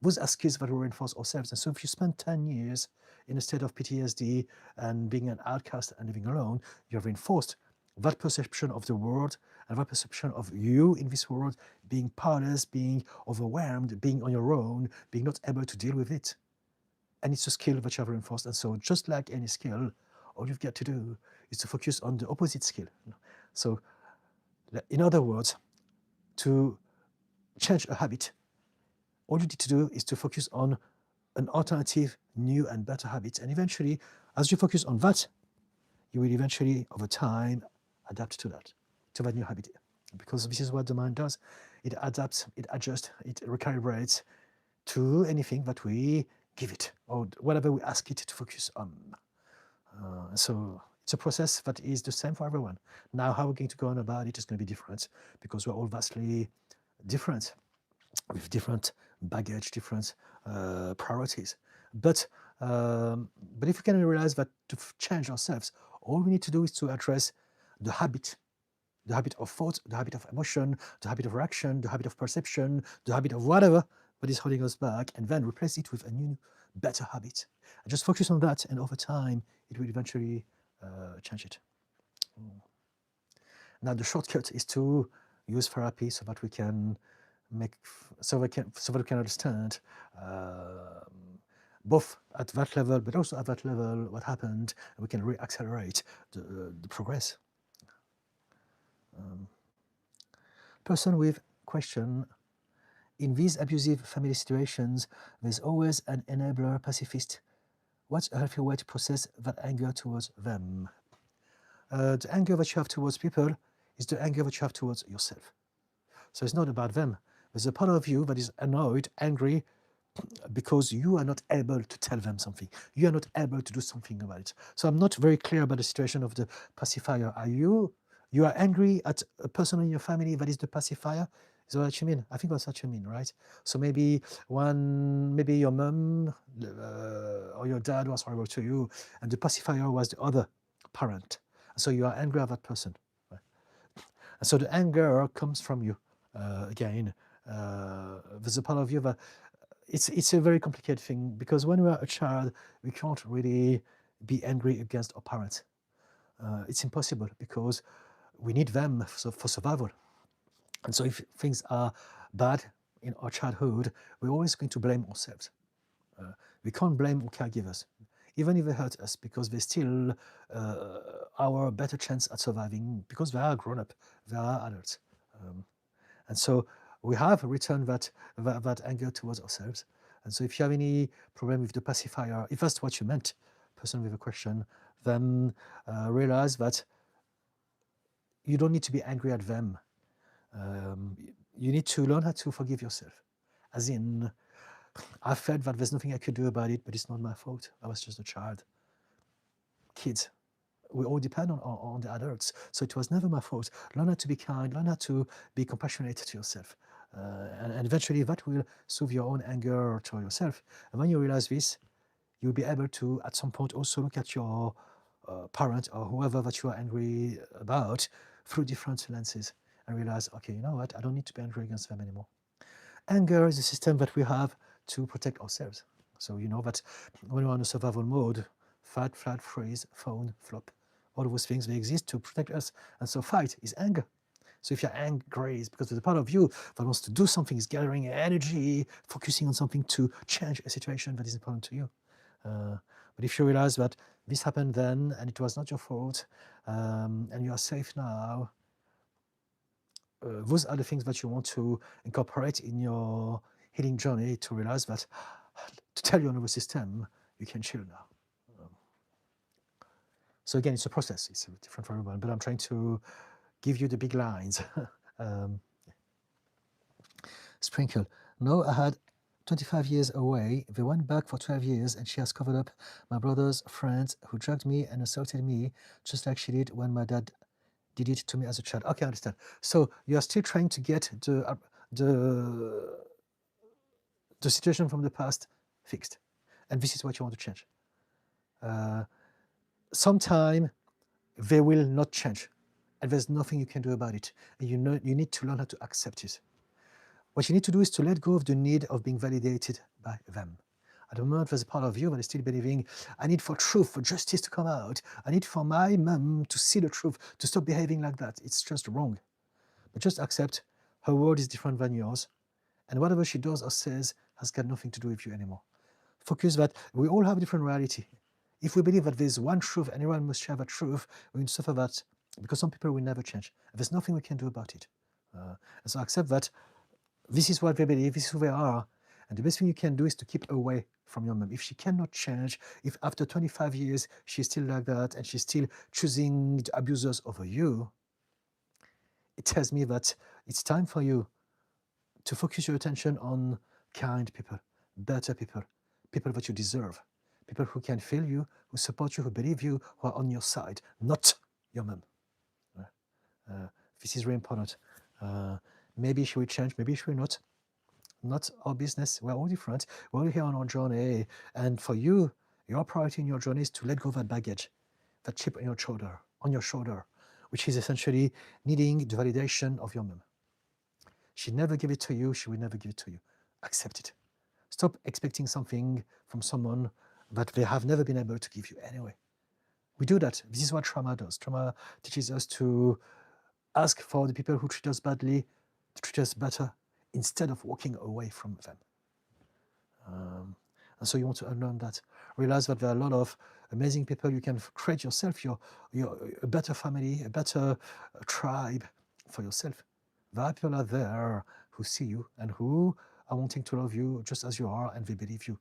Those are skills that we reinforce ourselves. And so if you spend 10 years in a state of PTSD and being an outcast and living alone, you have reinforced that perception of the world and that perception of you in this world being powerless, being overwhelmed, being on your own, being not able to deal with it. And it's a skill that you have reinforced. And so just like any skill, all you've got to do is to focus on the opposite skill. So in other words, to change a habit, all you need to do is to focus on an alternative, new and better habit. And eventually, as you focus on that, you will eventually, over time, adapt to that new habit. Because this is what the mind does. It adapts, it adjusts, it recalibrates to anything that we give it, or whatever we ask it to focus on. So it's a process that is the same for everyone. Now, how we're going to go on about it is going to be different, because we're all vastly different, with different baggage, different priorities. But if we can realize that to change ourselves, all we need to do is to address the habit of thought, the habit of emotion, the habit of reaction, the habit of perception, the habit of whatever that is holding us back, and then replace it with a new, better habit. And just focus on that, and over time, it will eventually change it. Now, the shortcut is to use therapy so that we can so we can understand both at that level, but also at that level what happened, and we can re-accelerate the progress. Person with question: in these abusive family situations, there's always an enabler pacifist What's a healthy way to process that anger towards them? The anger that you have towards people is the anger that you have towards yourself. So it's not about them. There's a part of you that is annoyed, angry, because you are not able to tell them something. You are not able to do something about it. So I'm not very clear about the situation of the pacifier. Are you? You are angry at a person in your family that is the pacifier? Is that what you mean? I think that's what you mean, right? So maybe maybe your mom or your dad was horrible to you, and the pacifier was the other parent. So you are angry at that person. Right? And so the anger comes from you. Again, there's a part of you that it's a very complicated thing, because when we are a child, we can't really be angry against our parents. It's impossible, because we need them for survival. And so if things are bad in our childhood, we're always going to blame ourselves. We can't blame our caregivers, even if they hurt us, because they're still our better chance at surviving, because they are grown up, they are adults. And so we have returned that anger towards ourselves. And so if you have any problem with the pacifier, if that's what you meant, person with a question, then realize that you don't need to be angry at them. You need to learn how to forgive yourself. As in, I felt that there's nothing I could do about it, but it's not my fault. I was just a child. Kids, we all depend on the adults. So it was never my fault. Learn how to be kind, learn how to be compassionate to yourself. And eventually that will soothe your own anger to yourself. And when you realize this, you'll be able to, at some point, also look at your parent or whoever that you are angry about through different lenses and realize, okay, you know what, I don't need to be angry against them anymore. Anger is a system that we have to protect ourselves. So you know that when we're in a survival mode, fight, flight, freeze, fawn, flop, all those things, they exist to protect us. And so fight is anger. So if you're angry, it's because there's a part of you that wants to do something, is gathering energy, focusing on something to change a situation that is important to you. But if you realize that this happened then and it was not your fault, and you are safe now, those are the things that you want to incorporate in your healing journey, to realize that, to tell your nervous system, you can chill now. So again, it's a process. It's different for everyone, but I'm trying to give you the big lines. Sprinkle. No, I had 25 years away. They went back for 12 years, and she has covered up my brother's friends who drugged me and assaulted me, just like she did when my dad did it to me as a child. Okay, I understand. So you are still trying to get the situation from the past fixed, and this is what you want to change. Sometime they will not change, and there's nothing you can do about it. And you need to learn how to accept it. What you need to do is to let go of the need of being validated by them. At the moment, there's a part of you that is still believing, I need for truth, for justice to come out. I need for my mum to see the truth, to stop behaving like that. It's just wrong. But just accept her world is different than yours, and whatever she does or says has got nothing to do with you anymore. Focus that we all have a different reality. If we believe that there's one truth and everyone must share that truth, we're going to suffer that, because some people will never change. There's nothing we can do about it. And so accept that this is what they believe, this is who they are, and the best thing you can do is to keep away from your mom. If she cannot change, if after 25 years she's still like that and she's still choosing the abusers over you, it tells me that it's time for you to focus your attention on kind people, better people, people that you deserve, people who can feel you, who support you, who believe you, who are on your side, not your mom. This is very important. Maybe she will change, maybe she will not. Not our business. We're all different. We're all here on our journey. And for you, your priority in your journey is to let go of that baggage, that chip on your shoulder, which is essentially needing the validation of your mom. She never gave it to you. She will never give it to you. Accept it. Stop expecting something from someone that they have never been able to give you anyway. We do that. This is what trauma does. Trauma teaches us to ask for the people who treat us badly to treat us better, instead of walking away from them. And so you want to unlearn that. Realize that there are a lot of amazing people you can create yourself, a better family, a better tribe for yourself. There are people out there who see you and who are wanting to love you just as you are, and they believe you.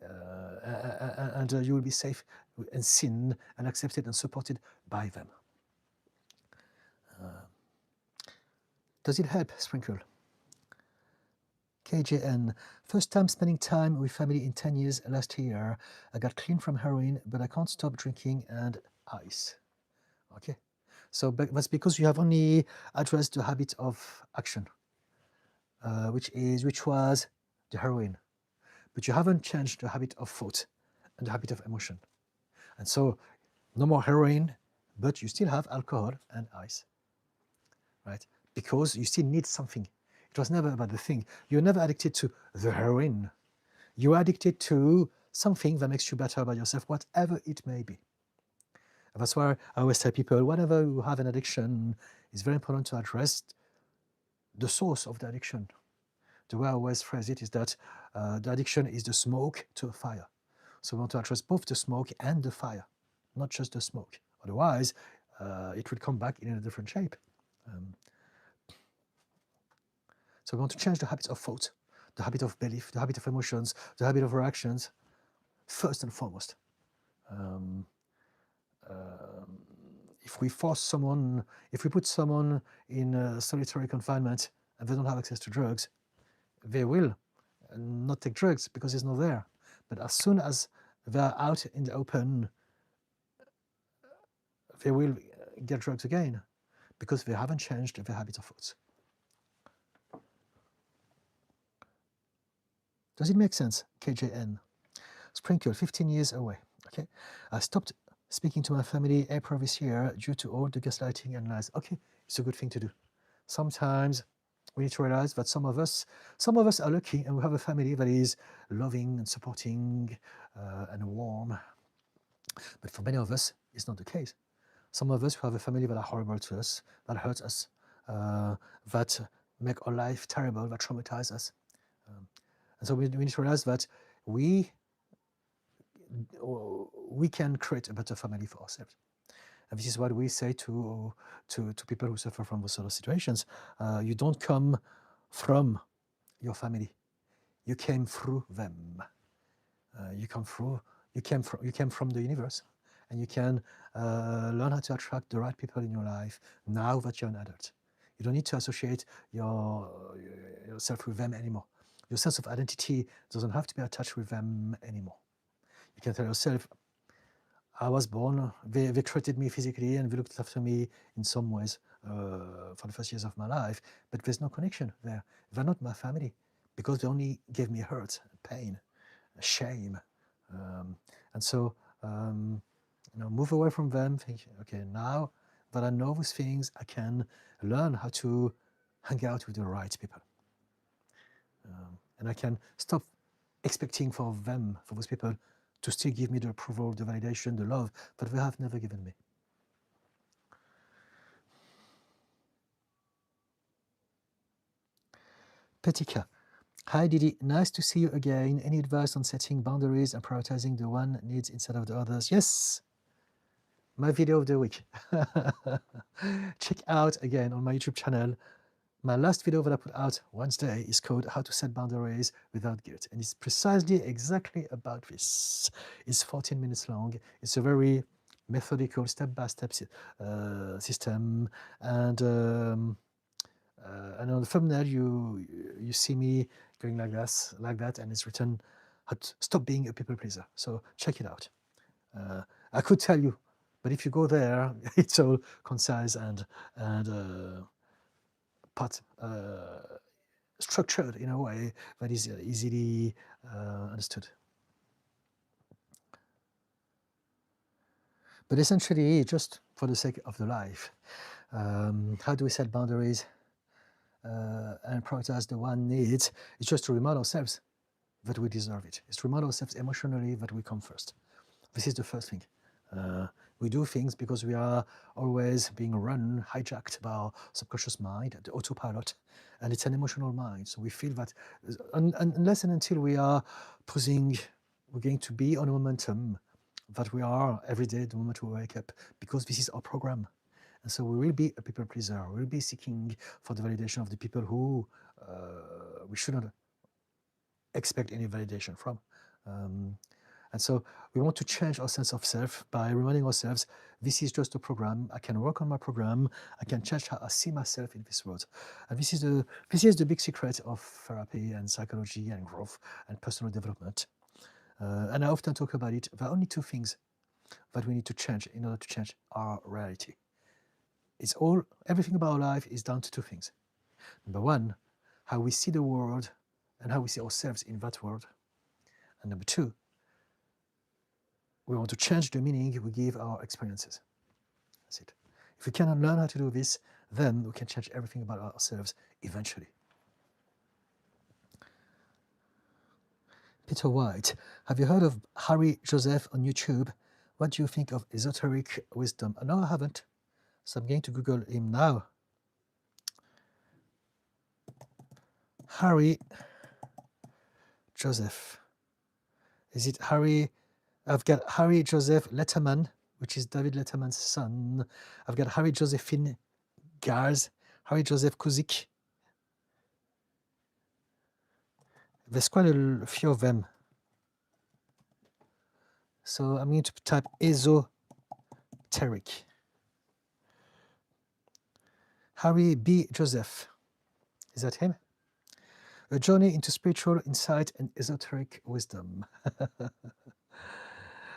and you will be safe and seen and accepted and supported by them. Does it help? Sprinkle. KJN, first time spending time with family in 10 years last year. I got clean from heroin, but I can't stop drinking and ice. Okay, so that's because you have only addressed the habit of action, which was the heroin, but you haven't changed the habit of thought and the habit of emotion. And so no more heroin, but you still have alcohol and ice, right? Because you still need something. It was never about the thing. You're never addicted to the heroin. You're addicted to something that makes you better about yourself, whatever it may be. And that's why I always tell people, whenever you have an addiction, it's very important to address the source of the addiction. The way I always phrase it is that the addiction is the smoke to a fire. So we want to address both the smoke and the fire, not just the smoke. Otherwise, it will come back in a different shape. So we want to change the habits of thought, the habit of belief, the habit of emotions, the habit of reactions, first and foremost. If we force someone, if we put someone in solitary confinement and they don't have access to drugs, they will not take drugs because it's not there. But as soon as they're out in the open, they will get drugs again because they haven't changed their habits of thoughts. Does it make sense? KJN. Sprinkle, 15 years away. Okay, I stopped speaking to my family April this year due to all the gaslighting and lies. Okay, it's a good thing to do. Sometimes we need to realize that some of us are lucky and we have a family that is loving and supporting and warm. But for many of us, it's not the case. Some of us who have a family that are horrible to us, that hurt us, that make our life terrible, that traumatize us. And so we need to realize that we can create a better family for ourselves. And this is what we say to people who suffer from those sort of situations. You don't come from your family. You came through them. You came from the universe. And you can learn how to attract the right people in your life now that you're an adult. You don't need to associate yourself with them anymore. Your sense of identity doesn't have to be attached with them anymore. You can tell yourself, I was born, they treated me physically and they looked after me in some ways for the first years of my life, but there's no connection there. They're not my family because they only gave me hurt, pain, shame. And so, move away from them, think, okay, now that I know those things, I can learn how to hang out with the right people. And I can stop expecting for those people, to still give me the approval, the validation, the love that they have never given me. Petika. Hi Didi, nice to see you again. Any advice on setting boundaries and prioritizing the one needs instead of the others? Yes, my video of the week. Check out again on my YouTube channel. My last video that I put out Wednesday is called How to Set Boundaries Without Guilt. And it's precisely exactly about this. It's 14 minutes long. It's a very methodical step-by-step system. And on the thumbnail, you see me going like that, and it's written, how to stop being a people pleaser. So check it out. I could tell you, but if you go there, it's all concise and structured in a way that is easily understood. But essentially, just for the sake of the life, how do we set boundaries and prioritize the one needs? It's just to remind ourselves that we deserve it. It's to remind ourselves emotionally that we come first. This is the first thing. We do things because we are always being hijacked by our subconscious mind, the autopilot, and it's an emotional mind. So we feel that unless and until we are we're going to be on a momentum that we are every day the moment we wake up, because this is our program. And so we will be a people pleaser. We will be seeking for the validation of the people who we shouldn't expect any validation from. And so we want to change our sense of self by reminding ourselves, this is just a program. I can work on my program. I can change how I see myself in this world. And this is the big secret of therapy and psychology and growth and personal development. And I often talk about it. There are only two things that we need to change in order to change our reality. Everything about our life is down to two things. Number one, how we see the world and how we see ourselves in that world. And number two, we want to change the meaning we give our experiences. That's it. If we cannot learn how to do this, then we can change everything about ourselves eventually. Peter White, have you heard of Harry Joseph on YouTube? What do you think of esoteric wisdom? No, I haven't. So I'm going to Google him now. Harry Joseph. Is it Harry? I've got Harry Joseph Letterman, which is David Letterman's son. I've got Harry Josephine Gars, Harry Joseph Kuzik. There's quite a few of them. So I'm going to type esoteric. Harry B. Joseph. Is that him? A journey into spiritual insight and esoteric wisdom.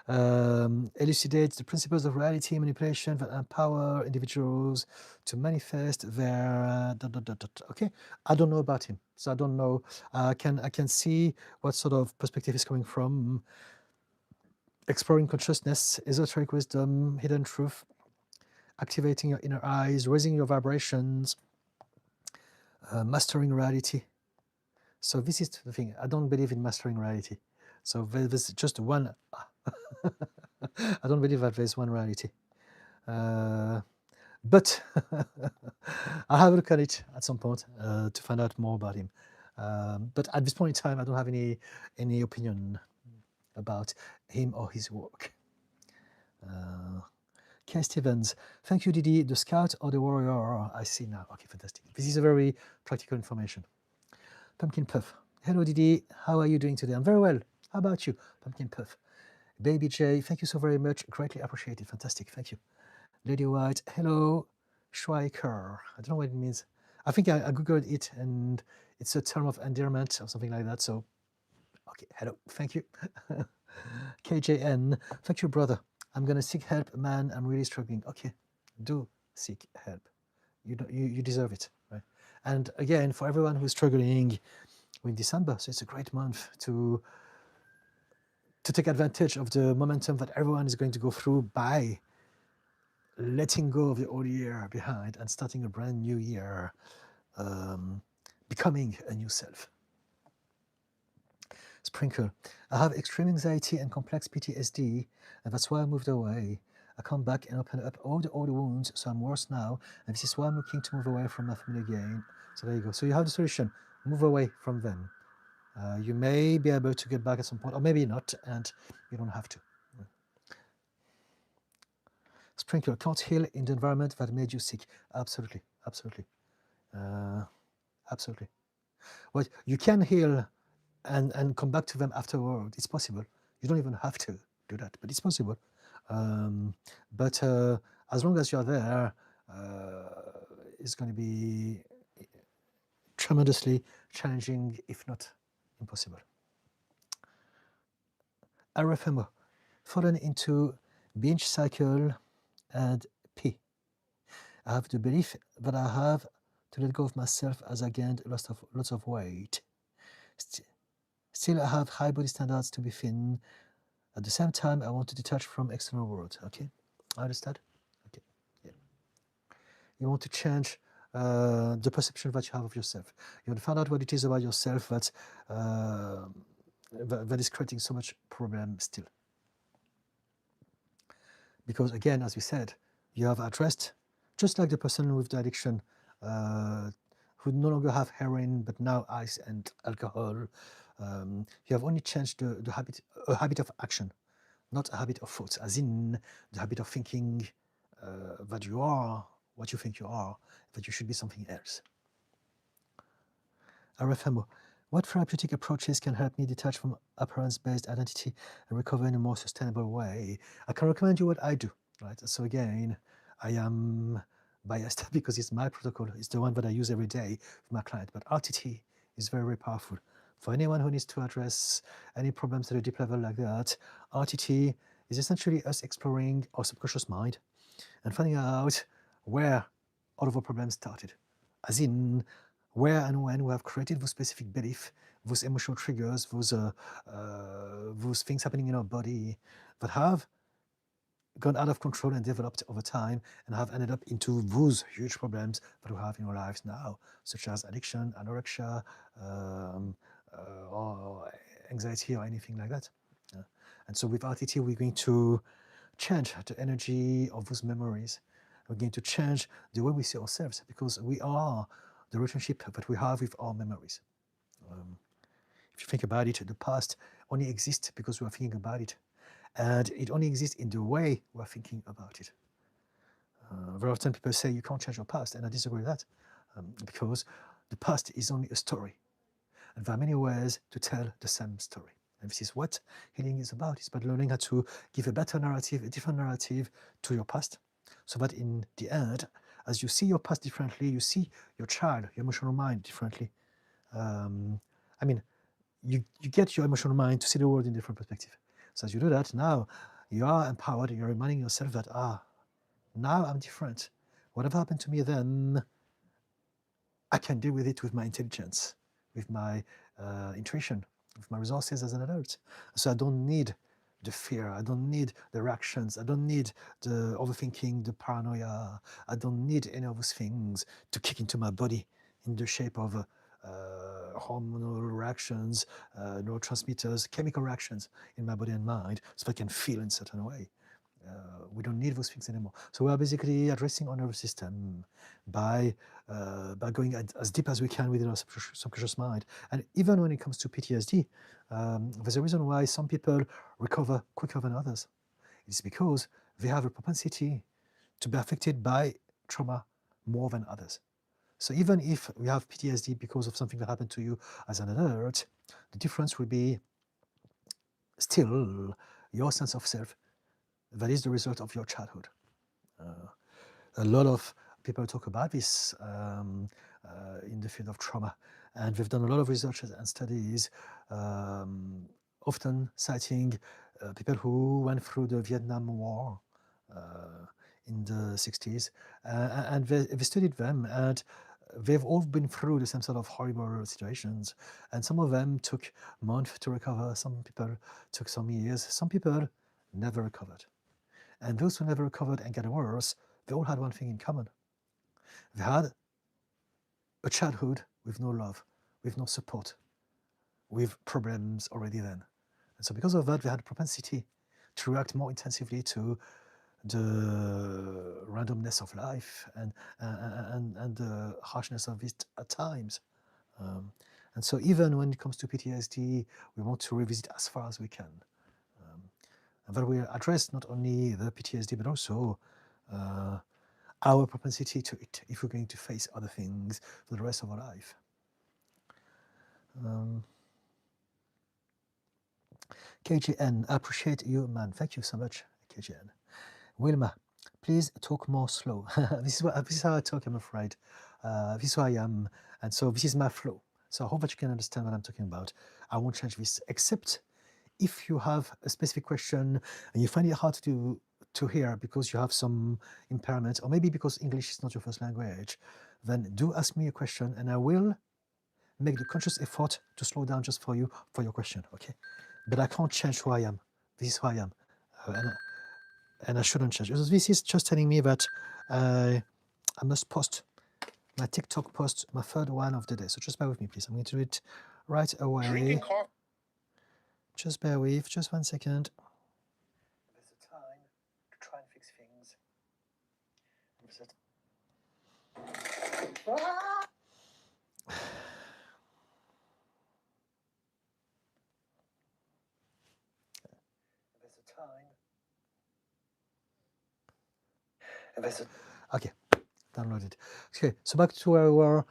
Elucidates the principles of reality manipulation that empower individuals to manifest their okay. I don't know about him, so I don't know. I can see what sort of perspective is coming from. Exploring consciousness, esoteric wisdom, hidden truth, activating your inner eyes, raising your vibrations, mastering reality. So this is the thing. I don't believe in mastering reality. So there's just one. I don't believe that there's one reality. But I'll have a look at it at some point to find out more about him. But at this point in time, I don't have any opinion about him or his work. K. Stevens, thank you, Didi. The scout or the warrior? I see now. Okay, fantastic. This is a very practical information. Pumpkin Puff. Hello, Didi. How are you doing today? I'm very well. How about you, Pumpkin Puff? Baby J, thank you so very much. Greatly appreciated. Fantastic. Thank you. Lady White, hello. Schweiker. I don't know what it means. I think I Googled it and it's a term of endearment or something like that. So, okay. Hello. Thank you. KJN, thank you, brother. I'm going to seek help, man. I'm really struggling. Okay. Do seek help. You deserve it. Right? And again, for everyone who's struggling, we're in December, so it's a great month to take advantage of the momentum that everyone is going to go through by letting go of the old year behind and starting a brand new year, becoming a new self. Sprinkle, I have extreme anxiety and complex PTSD, and that's why I moved away. I come back and open up all the old wounds, so I'm worse now, and this is why I'm looking to move away from my family again. So there you go. So you have the solution. Move away from them. You may be able to get back at some point, or maybe not, and you don't have to. Sprinkle, can't heal in the environment that made you sick. Absolutely, absolutely, absolutely. Well, you can heal and come back to them afterward. It's possible. You don't even have to do that, but it's possible. But as long as you're there, it's going to be tremendously challenging, if not impossible. RFMO, fallen into binge cycle and P. I have the belief that I have to let go of myself as I gained lots of weight. Still, I have high body standards to be thin. At the same time, I want to detach from external world. Okay, I understand. Okay, yeah. You want to change the perception that you have of yourself. You want to find out what it is about yourself that is creating so much problem still. Because again, as we said, you have addressed, just like the person with the addiction who no longer have heroin, but now ice and alcohol. You have only changed the habit of action, not a habit of thoughts, as in the habit of thinking that you are what you think you are, that you should be something else. RFMO, What therapeutic approaches can help me detach from appearance-based identity and recover in a more sustainable way? I can recommend you what I do, right? So again, I am biased because it's my protocol. It's the one that I use every day with my client. But RTT is very, very powerful. For anyone who needs to address any problems at a deep level like that, RTT is essentially us exploring our subconscious mind and finding out where all of our problems started. As in, where and when we have created those specific beliefs, those emotional triggers, those things happening in our body that have gone out of control and developed over time and have ended up into those huge problems that we have in our lives now, such as addiction, anorexia, or anxiety or anything like that. And so with RTT, we're going to change the energy of those memories. We're going to change the way we see ourselves because we are the relationship that we have with our memories. If you think about it, the past only exists because we are thinking about it. And it only exists in the way we're thinking about it. Very often people say you can't change your past, and I disagree with that because the past is only a story. And there are many ways to tell the same story. And this is what healing is about. It's about learning how to give a better narrative, a different narrative to your past, so that in the end, as you see your past differently, you see your child, your emotional mind differently. I mean, you get your emotional mind to see the world in a different perspective. So as you do that, now you are empowered, you're reminding yourself that, now I'm different. Whatever happened to me then, I can deal with it with my intelligence, with my intuition, with my resources as an adult. So I don't need the fear, I don't need the reactions, I don't need the overthinking, the paranoia, I don't need any of those things to kick into my body in the shape of hormonal reactions, neurotransmitters, chemical reactions in my body and mind, so I can feel in a certain way. We don't need those things anymore. So we are basically addressing our nervous system by going as deep as we can within our subconscious mind. And even when it comes to PTSD, there's a reason why some people recover quicker than others. It's because they have a propensity to be affected by trauma more than others. So even if you have PTSD because of something that happened to you as an adult, the difference will be still your sense of self that is the result of your childhood. A lot of people talk about this in the field of trauma, and they've done a lot of research and studies, often citing people who went through the Vietnam War in the 60s, and they studied them, and they've all been through the same sort of horrible situations, and some of them took months to recover, some people took some years, some people never recovered. And those who never recovered and got worse, they all had one thing in common. They had a childhood with no love, with no support, with problems already then. And so because of that, they had a propensity to react more intensively to the randomness of life and the harshness of it at times. And so even when it comes to PTSD, we want to revisit as far as we can. And that will address not only the PTSD, but also our propensity to it if we're going to face other things for the rest of our life. KGN, I appreciate you, man. Thank you so much, KGN. Wilma, please talk more slow. This is how I talk, I'm afraid. This is who I am, and so this is my flow. So I hope that you can understand what I'm talking about. I won't change this, except if you have a specific question and you find it hard to hear because you have some impairment, or maybe because English is not your first language, then do ask me a question and I will make the conscious effort to slow down just for you, for your question, okay? But I can't change who I am. This is who I am. And I shouldn't change. This is just telling me that I must post my TikTok post, my third one of the day. So just bear with me, please. I'm going to do it right away. Just bear with, just 1 second. There's a time to try and fix things. There's a time. Okay. download it. Okay, so back to our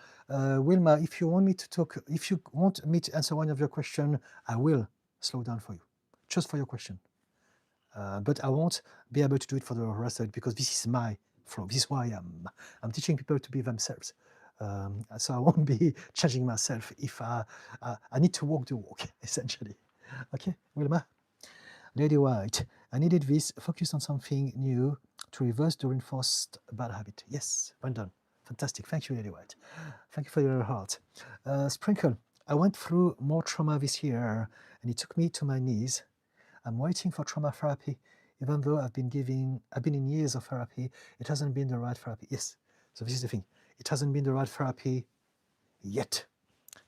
Wilma. If you want me to talk, if you want me to answer one of your questions, I will slow down for you, just for your question. But I won't be able to do it for the rest of it because this is my flow. This is why I'm teaching people to be themselves. So I won't be changing myself if I need to walk the walk, essentially. Okay, Wilma? Lady White, I needed this, focus on something new to reverse the reinforced bad habit. Yes, well done. Fantastic. Thank you, Lady White. Thank you for your heart. Sprinkle, I went through more trauma this year and it took me to my knees. I'm waiting for trauma therapy, even though I've been in years of therapy, it hasn't been the right therapy. Yes, so this is the thing. It hasn't been the right therapy yet.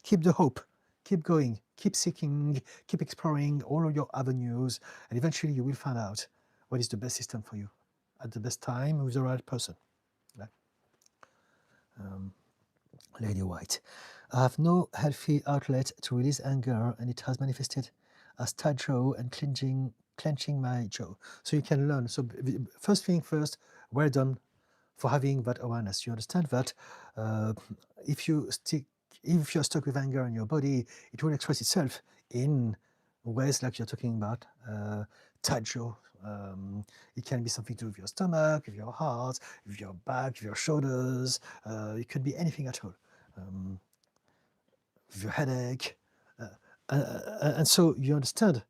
Keep the hope, keep going, keep seeking, keep exploring all of your avenues, and eventually you will find out what is the best system for you at the best time with the right person. Right? Lady White, I have no healthy outlet to release anger, and it has manifested as tight jaw and clenching my jaw. So you can learn. So first thing first, well done for having that awareness. You understand that if you're stuck with anger in your body, it will express itself in ways like you're talking about, tight jaw. It can be something to do with your stomach, with your heart, with your back, with your shoulders. It could be anything at all. With your headache. And so you understand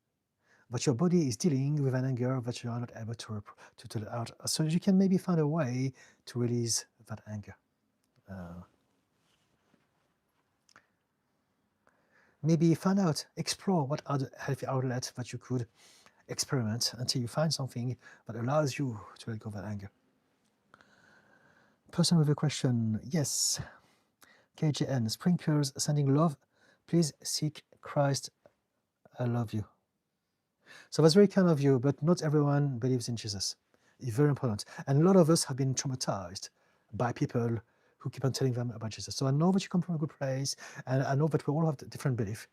but your body is dealing with an anger that you are not able to let out. So you can maybe find a way to release that anger. Maybe find out, explore what are the healthy outlets that you could experiment until you find something that allows you to let go of that anger. Person with a question, yes. KJN, sprinklers sending love. Please seek Christ. I love you. So that's very kind of you, but not everyone believes in Jesus. It's very important. And a lot of us have been traumatized by people who keep on telling them about Jesus. So I know that you come from a good place, and I know that we all have different beliefs.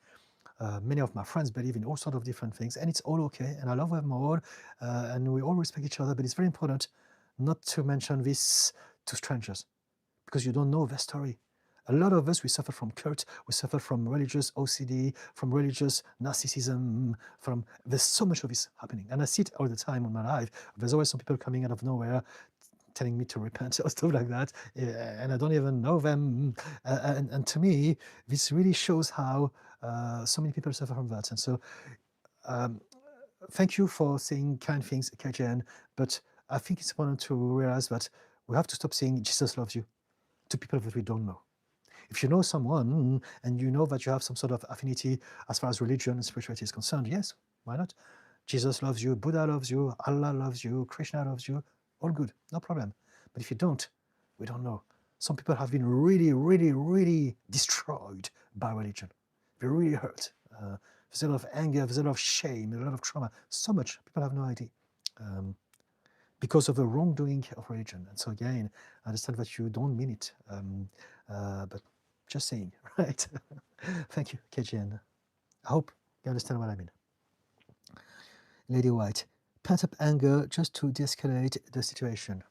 Many of my friends believe in all sorts of different things, and it's all okay, and I love them all, and we all respect each other, but it's very important not to mention this to strangers, because you don't know their story. A lot of us, we suffer from cult, we suffer from religious OCD, from religious narcissism, there's so much of this happening. And I see it all the time in my life. There's always some people coming out of nowhere telling me to repent or stuff like that, and I don't even know them. And to me, this really shows how so many people suffer from that. And so thank you for saying kind things, KJN, but I think it's important to realize that we have to stop saying Jesus loves you to people that we don't know. If you know someone and you know that you have some sort of affinity as far as religion and spirituality is concerned, yes, why not? Jesus loves you, Buddha loves you, Allah loves you, Krishna loves you, all good, no problem. But if you don't, we don't know. Some people have been really, really, really destroyed by religion. They're really hurt. There's a lot of anger, there's a lot of shame, a lot of trauma. So much, people have no idea. Because of the wrongdoing of religion. And so again, I understand that you don't mean it, but just saying, right? Thank you, KGN. I hope you understand what I mean. Lady White, pent-up anger just to de-escalate the situation.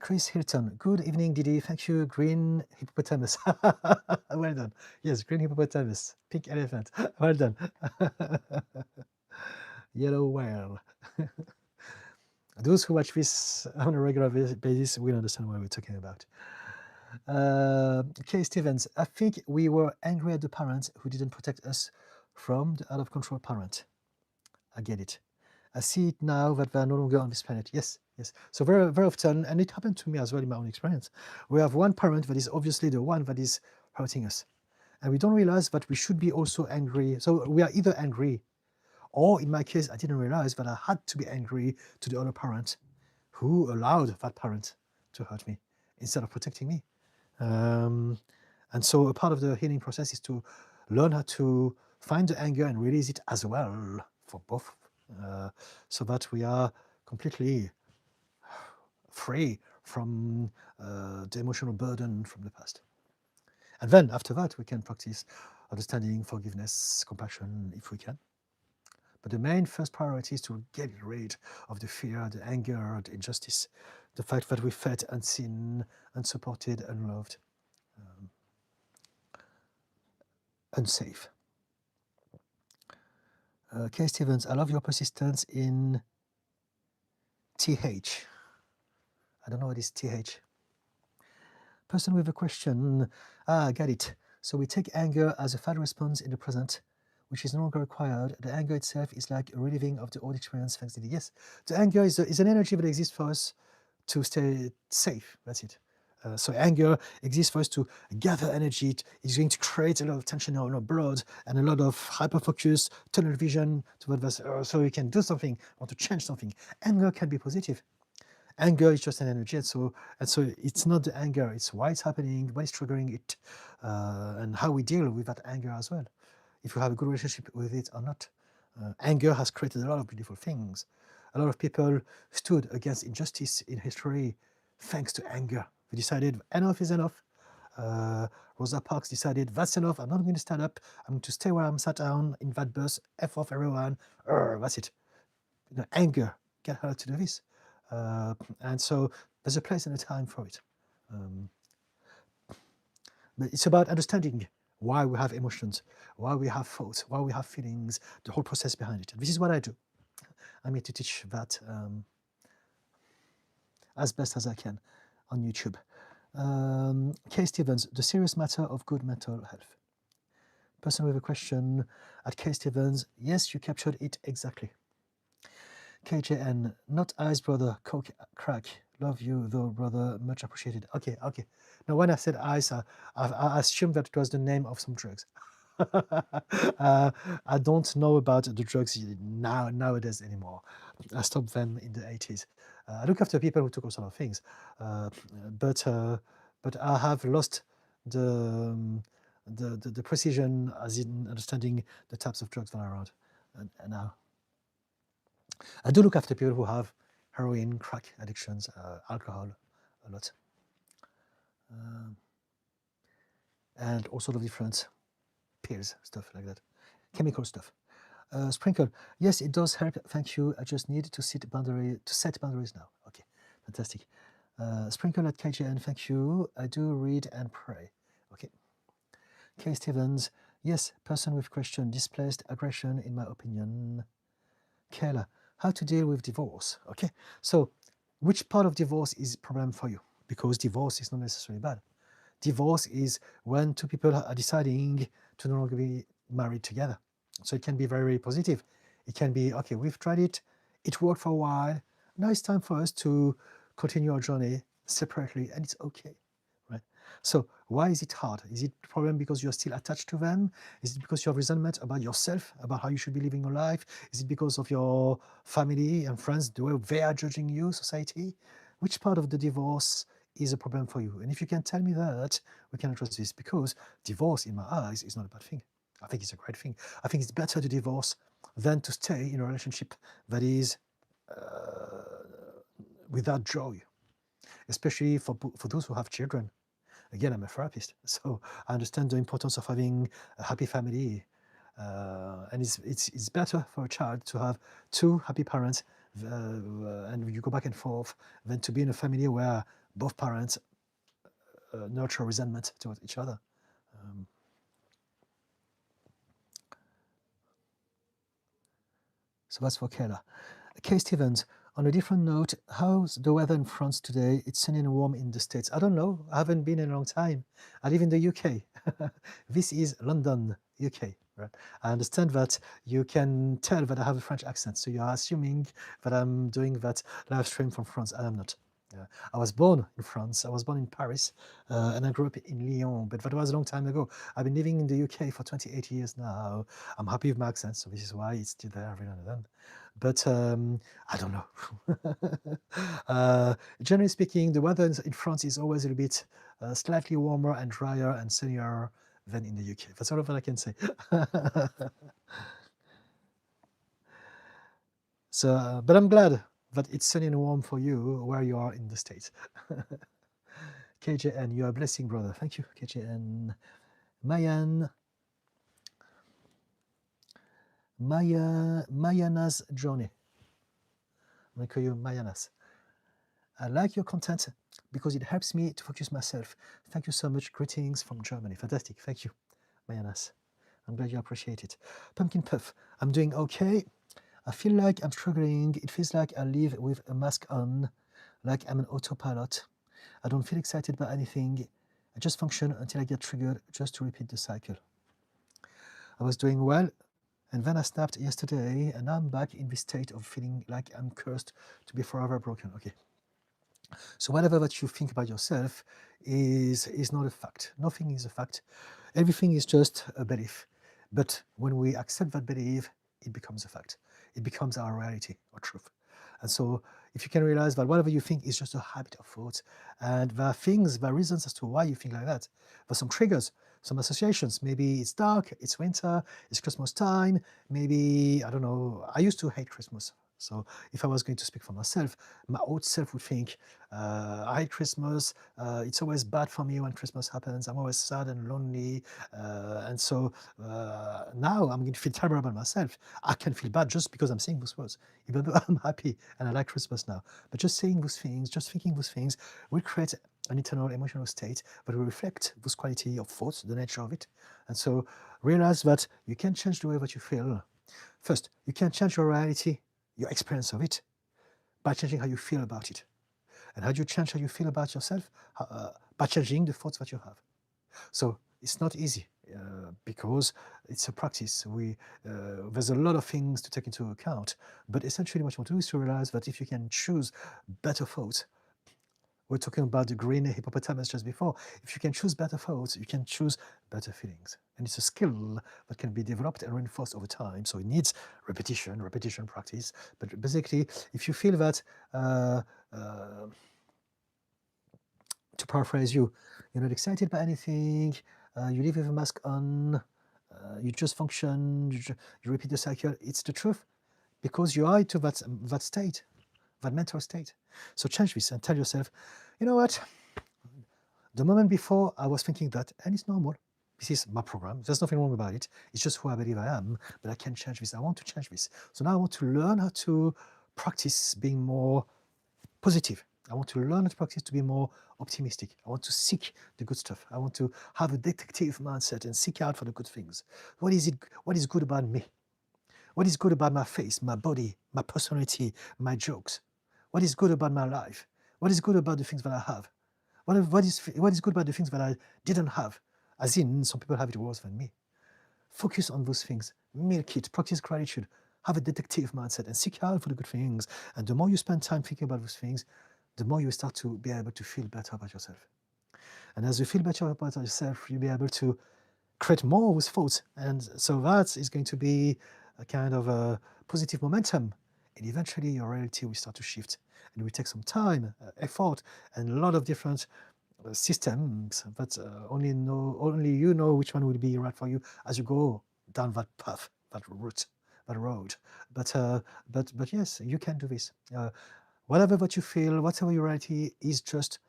Chris Hilton, good evening, Didi. Thank you, green hippopotamus. Well done. Yes, green hippopotamus, pink elephant. Well done. Yellow whale. Those who watch this on a regular basis will understand what we're talking about. Okay, Stevens, I think we were angry at the parents who didn't protect us from the out-of-control parent. I get it. I see it now that they are no longer on this planet. Yes, yes. So very, very often, and it happened to me as well in my own experience, we have one parent that is obviously the one that is hurting us. And we don't realize that we should be also angry. So we are either angry, or in my case, I didn't realize that I had to be angry to the other parent who allowed that parent to hurt me instead of protecting me. And so a part of the healing process is to learn how to find the anger and release it as well for both, so that we are completely free from the emotional burden from the past. And then after that, we can practice understanding, forgiveness, compassion, if we can. But the main first priority is to get rid of the fear, the anger, the injustice, the fact that we felt unseen, unsupported, unloved, unsafe. Kay Stevens, I love your persistence in TH. I don't know what is TH. Person with a question. Ah, got it. So we take anger as a fat response in the present, which is no longer required. The anger itself is like a reliving of the old experience. Thanks to the yes. The anger is an energy that exists for us to stay safe. That's it. So anger exists for us to gather energy. It's going to create a lot of tension, a lot of blood, and a lot of hyperfocus, tunnel vision, so you can do something or to change something. Anger can be positive. Anger is just an energy, and so it's not the anger, it's why it's happening, what is triggering it, and how we deal with that anger as well. If you have a good relationship with it or not. Anger has created a lot of beautiful things. A lot of people stood against injustice in history thanks to anger. They decided enough is enough. Rosa Parks decided that's enough. I'm not going to stand up. I'm going to stay where I'm sat down in that bus. F off everyone. That's it. Anger get her to do this. And so there's a place and a time for it. But it's about understanding why we have emotions, why we have thoughts, why we have feelings, the whole process behind it. This is what I do. I'm here to teach that as best as I can on YouTube. Kay Stevens, the serious matter of good mental health. Person with a question at Kay Stevens, yes, you captured it exactly. KJN, not ice, brother, coke, crack. Love you, though, brother, much appreciated. Okay. Now, when I said ice, I assumed that it was the name of some drugs. I don't know about the drugs nowadays anymore. I stopped them in the 80s. I look after people who took all sort of things, but I have lost the precision as in understanding the types of drugs that are around and now. I do look after people who have heroin, crack addictions, alcohol, a lot. And all sort of different pills, stuff like that. Chemical stuff. Sprinkle, yes, it does help. Thank you. I just need to set boundaries now. Okay, fantastic. Sprinkle at KJN, thank you. I do read and pray. Okay. Kay Stevens, yes, person with question, displaced aggression, in my opinion. Kayla, how to deal with divorce. Okay, so which part of divorce is a problem for you? Because divorce is not necessarily bad. Divorce is when two people are deciding to no longer be married together. So it can be very, very positive. It can be, okay, we've tried it, it worked for a while, now it's time for us to continue our journey separately, and it's okay, right? So why is it hard? Is it a problem because you're still attached to them? Is it because you have resentment about yourself, about how you should be living your life? Is it because of your family and friends, the way they are judging you, society? Which part of the divorce is a problem for you? And if you can tell me that, we can address this, because divorce, in my eyes, is not a bad thing. I think it's a great thing. I think it's better to divorce than to stay in a relationship that is without joy, especially for those who have children. Again, I'm a therapist, so I understand the importance of having a happy family. And it's better for a child to have two happy parents and you go back and forth than to be in a family where both parents nurture resentment towards each other. So that's for Kayla. Kay Stevens, on a different note, how's the weather in France today? It's sunny and warm in the States. I don't know. I haven't been in a long time. I live in the UK. This is London, UK. Right? I understand that you can tell that I have a French accent, so you are assuming that I'm doing that live stream from France. I am not. I was born in France. I was born in Paris, and I grew up in Lyon, but that was a long time ago. I've been living in the UK for 28 years now. I'm happy with my accent, so this is why it's still there every now and then. But I don't know. Generally speaking, the weather in France is always a little bit slightly warmer and drier and sunnier than in the UK. That's all of what I can say. So, but I'm glad that it's sunny and warm for you where you are in the States. KJN, you are a blessing, brother. Thank you, KJN. Mayan. Mayana's journey. I'm going to call you Mayanas. I like your content because it helps me to focus myself. Thank you so much. Greetings from Germany. Fantastic. Thank you, Mayanas. I'm glad you appreciate it. Pumpkin Puff. I'm doing okay. I feel like I'm struggling. It feels like I live with a mask on, like I'm an autopilot. I don't feel excited by anything. I just function until I get triggered, just to repeat the cycle. I was doing well, and then I snapped yesterday, and now I'm back in this state of feeling like I'm cursed to be forever broken. Okay. So whatever that you think about yourself is not a fact. Nothing is a fact. Everything is just a belief. But when we accept that belief, it becomes a fact. It becomes our reality or truth. And so if you can realize that whatever you think is just a habit of thought, and there are things, there are reasons as to why you think like that. There are some triggers, some associations. Maybe it's dark, it's winter, it's Christmas time. Maybe, I don't know, I used to hate Christmas. So if I was going to speak for myself, my old self would think, I hate Christmas. It's always bad for me when Christmas happens. I'm always sad and lonely. And so now I'm going to feel terrible about myself. I can feel bad just because I'm saying those words, even though I'm happy and I like Christmas now. But just saying those things, just thinking those things will create an internal emotional state that will reflect those quality of thoughts, the nature of it. And so realize that you can change the way that you feel. First, you can change your reality, your experience of it, by changing how you feel about it. And how do you change how you feel about yourself? By changing the thoughts that you have. So it's not easy because it's a practice. There's a lot of things to take into account, but essentially what you want to do is to realize that if you can choose better thoughts, we're talking about the green hippopotamus just before. If you can choose better thoughts, you can choose better feelings. And it's a skill that can be developed and reinforced over time. So it needs repetition, practice. But basically, if you feel that, to paraphrase you, you're not excited by anything, you live with a mask on, you just function, you repeat the cycle, it's the truth. Because you are into that state, that mental state. So change this and tell yourself, you know what? The moment before I was thinking that, and it's normal. This is my program. There's nothing wrong about it. It's just who I believe I am, but I can change this. I want to change this. So now I want to learn how to practice being more positive. I want to learn how to practice to be more optimistic. I want to seek the good stuff. I want to have a detective mindset and seek out for the good things. What is it? What is good about me? What is good about my face, my body, my personality, my jokes? What is good about my life? What is good about the things that I have? What is good about the things that I didn't have? As in, some people have it worse than me. Focus on those things, milk it, practice gratitude, have a detective mindset and seek out for the good things. And the more you spend time thinking about those things, the more you start to be able to feel better about yourself. And as you feel better about yourself, you'll be able to create more with thoughts. And so that is going to be a kind of a positive momentum. And eventually your reality will start to shift. And it will take some time, effort, and a lot of different systems that only you know which one will be right for you as you go down that path, that route, that road. But yes, you can do this. Whatever that you feel, whatever your reality is, just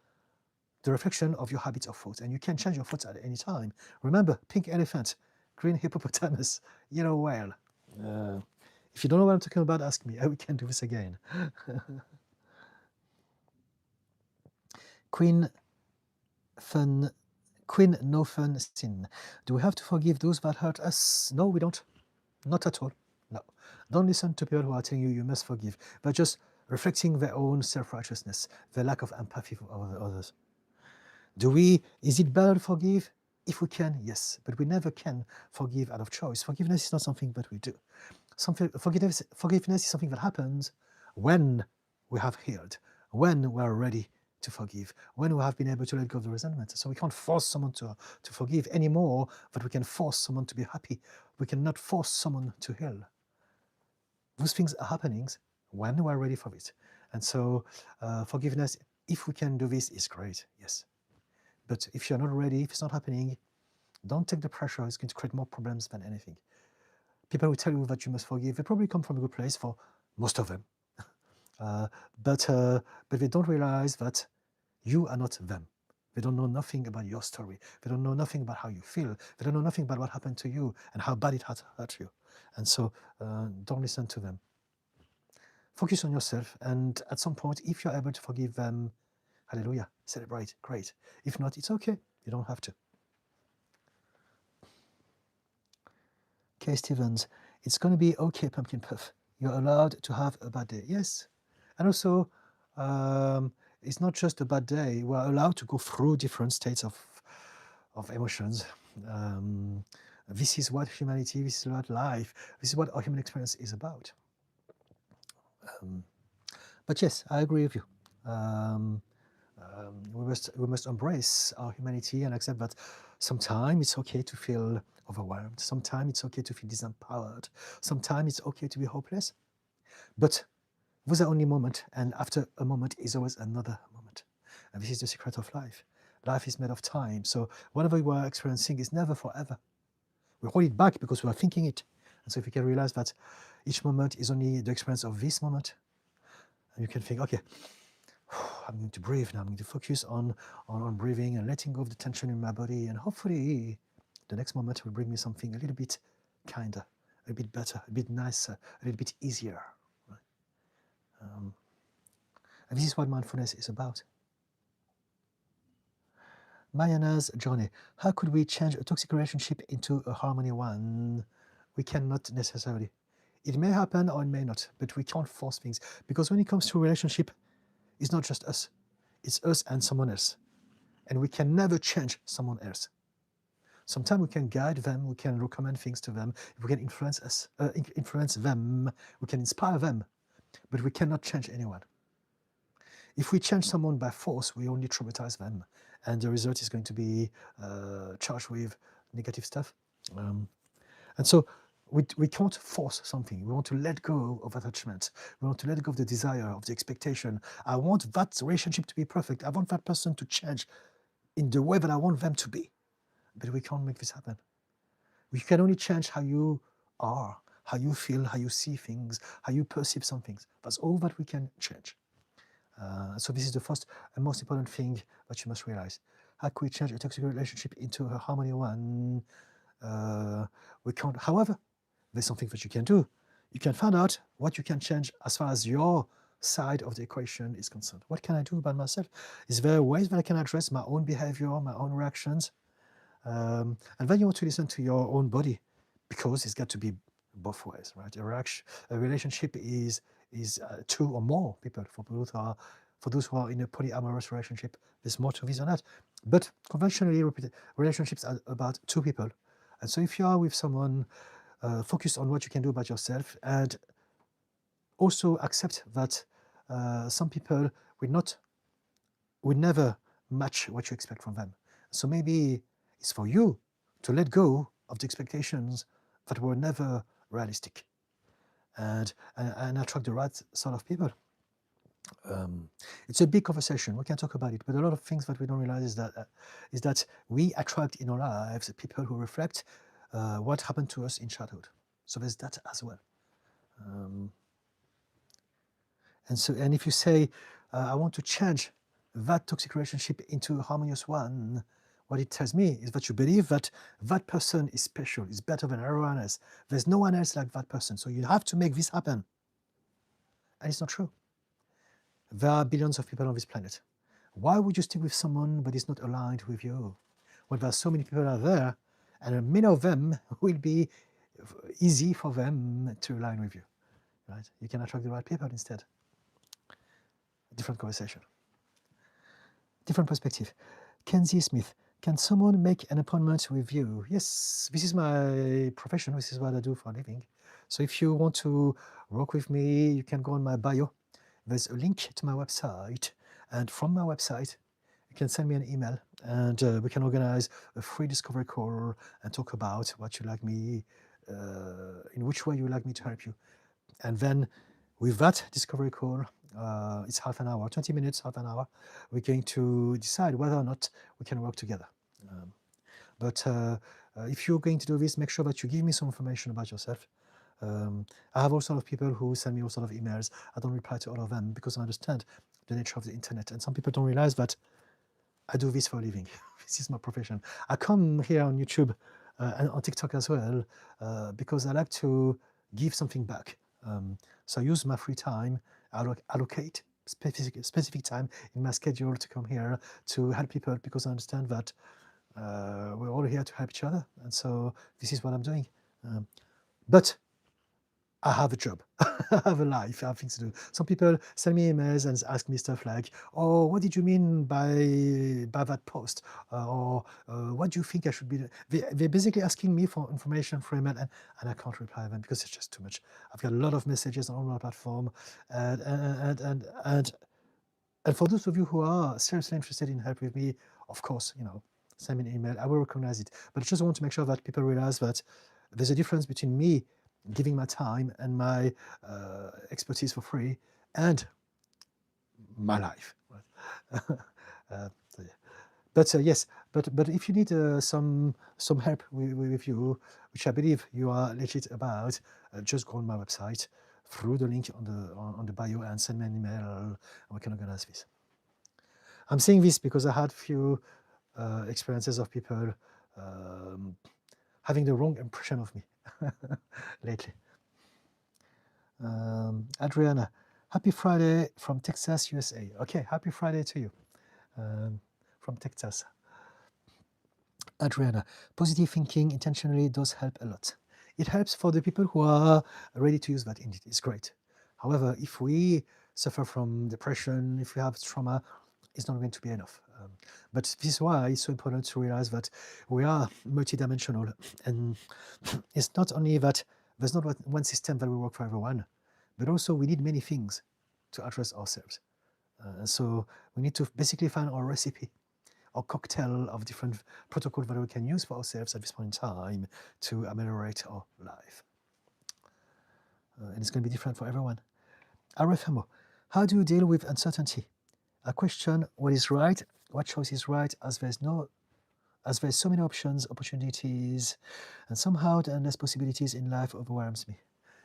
the reflection of your habits of thought, and you can change your thoughts at any time. Remember, pink elephant, green hippopotamus, yellow whale. If you don't know what I'm talking about, ask me. We can do this again. Queen no fun sin. Do we have to forgive those that hurt us? No, we don't. Not at all. No. Don't listen to people who are telling you you must forgive. They're just reflecting their own self-righteousness, their lack of empathy for others. Is it better to forgive? If we can, yes, but we never can forgive out of choice. Forgiveness is not something that we do. Forgiveness is something that happens when we have healed, when we are ready to forgive, when we have been able to let go of the resentment. So we can't force someone to forgive anymore, but we can force someone to be happy. We cannot force someone to heal. Those things are happening when we are ready for it. And so forgiveness, if we can do this, is great, yes. But if you're not ready, if it's not happening, don't take the pressure. It's going to create more problems than anything. People who tell you that you must forgive, they probably come from a good place for most of them. But they don't realize that you are not them. They don't know nothing about your story. They don't know nothing about how you feel. They don't know nothing about what happened to you and how bad it has hurt you. And so don't listen to them. Focus on yourself, and at some point, if you're able to forgive them, hallelujah, celebrate, great. If not, it's okay. You don't have to. Kay Stevens, it's going to be okay, Pumpkin Puff. You're allowed to have a bad day. Yes. And also, it's not just a bad day. We're allowed to go through different states of emotions. This is what humanity, this is what life, this is what our human experience is about. But yes, I agree with you. We must embrace our humanity and accept that sometimes it's okay to feel overwhelmed. Sometimes it's okay to feel disempowered. Sometimes it's okay to be hopeless. But those are only moments, and after a moment is always another moment. And this is the secret of life. Life is made of time. So whatever we are experiencing is never forever. We hold it back because we are thinking it. And so if you can realize that each moment is only the experience of this moment, and you can think, okay, I'm going to breathe now. I'm going to focus on breathing and letting go of the tension in my body. And hopefully the next moment will bring me something a little bit kinder, a bit better, a bit nicer, a little bit easier. Right? And this is what mindfulness is about. Mayana's journey. How could we change a toxic relationship into a harmony one? We cannot necessarily. It may happen or it may not, but we can't force things. Because when it comes to a relationship, it's not just us. It's us and someone else. And we can never change someone else. Sometimes we can guide them, we can recommend things to them, we can influence them, we can inspire them, but we cannot change anyone. If we change someone by force, we only traumatize them, and the result is going to be charged with negative stuff. And so we can't force something. We want to let go of attachment. We want to let go of the desire, of the expectation. I want that relationship to be perfect. I want that person to change in the way that I want them to be. But we can't make this happen. We can only change how you are, how you feel, how you see things, how you perceive some things. That's all that we can change. So this is the first and most important thing that you must realize. How can we change a toxic relationship into a harmony one? We can't. However, there's something that you can do. You can find out what you can change as far as your side of the equation is concerned. What can I do about myself? Is there ways that I can address my own behavior, my own reactions? And then you want to listen to your own body, because it's got to be both ways, right? A relationship is two or more people. For those who are in a polyamorous relationship, there's more to this than that. But conventionally, relationships are about two people. And so if you are with someone, focus on what you can do about yourself, and also accept that some people will never match what you expect from them. So maybe it's for you to let go of the expectations that were never realistic, and attract the right sort of people. It's a big conversation. We can talk about it, but a lot of things that we don't realize is that we attract in our lives people who reflect what happened to us in childhood. So there's that as well. And if you say, I want to change that toxic relationship into a harmonious one, what it tells me is that you believe that that person is special, is better than everyone else. There's no one else like that person, so you have to make this happen. And it's not true. There are billions of people on this planet. Why would you stick with someone that is not aligned with you? When there are so many people out there, and many of them will be easy for them to align with you, right? You can attract the right people instead. Different conversation. Different perspective. Kenzie Smith, can someone make an appointment with you? Yes, this is my profession. This is what I do for a living. So if you want to work with me, you can go on my bio. There's a link to my website. And from my website, you can send me an email, and we can organize a free discovery call and talk about what you like me, in which way you would like me to help you. And then with that discovery call, it's half an hour, 20 minutes, half an hour, we're going to decide whether or not we can work together. But if you're going to do this, make sure that you give me some information about yourself. I have all sorts of people who send me all sorts of emails. I don't reply to all of them because I understand the nature of the internet. And some people don't realize that I do this for a living. This is my profession. I come here on YouTube and on TikTok as well because I like to give something back. So I use my free time, allocate specific time in my schedule to come here to help people because I understand that we're all here to help each other. And so this is what I'm doing. But I have a job, I have a life, I have things to do. Some people send me emails and ask me stuff like, "Oh, what did you mean by that post?" Or "What do you think I should be doing?" They're basically asking me for information for email, and I can't reply them because it's just too much. I've got a lot of messages on my platform, and for those of you who are seriously interested in help with me, of course, send me an email. I will recognize it. But I just want to make sure that people realize that there's a difference between me giving my time and my expertise for free and my life. So yeah. But yes, but if you need some help with you, which I believe you are legit about, just go on my website through the link on the bio and send me an email, and we can organize this. I'm saying this because I had few experiences of people having the wrong impression of me lately. Adriana, happy Friday from Texas, USA. Okay, happy Friday to you from Texas. Adriana, positive thinking intentionally does help a lot. It helps for the people who are ready to use that. Indeed, it's great. However, if we suffer from depression, if we have trauma, it's not going to be enough. But this is why it's so important to realize that we are multidimensional, and it's not only that there's not one system that will work for everyone, but also we need many things to address ourselves. And so we need to basically find our recipe, or cocktail of different protocols that we can use for ourselves at this point in time to ameliorate our life. And it's going to be different for everyone. Arefemo, how do you deal with uncertainty? I question what is right, what choice is right, as there's so many options, opportunities, and somehow the endless possibilities in life overwhelms me.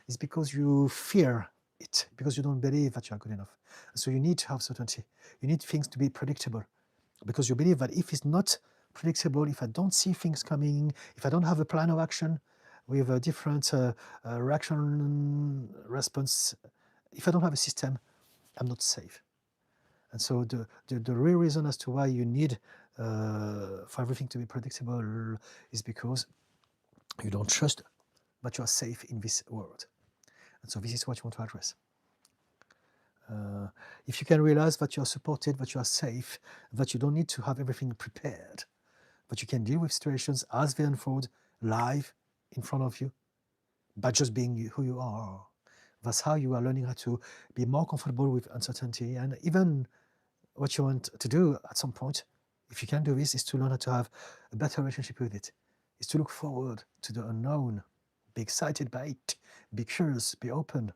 It's because you fear it, because you don't believe that you are good enough. So you need to have certainty. You need things to be predictable, because you believe that if it's not predictable, if I don't see things coming, if I don't have a plan of action with a different reaction response, if I don't have a system, I'm not safe. And so the real reason as to why you need for everything to be predictable is because you don't trust that you are safe in this world. And so this is what you want to address. If you can realize that you are supported, that you are safe, that you don't need to have everything prepared, that you can deal with situations as they unfold live in front of you by just being who you are. That's how you are learning how to be more comfortable with uncertainty. And even what you want to do at some point, if you can do this, is to learn how to have a better relationship with it, is to look forward to the unknown, be excited by it, be curious, be open.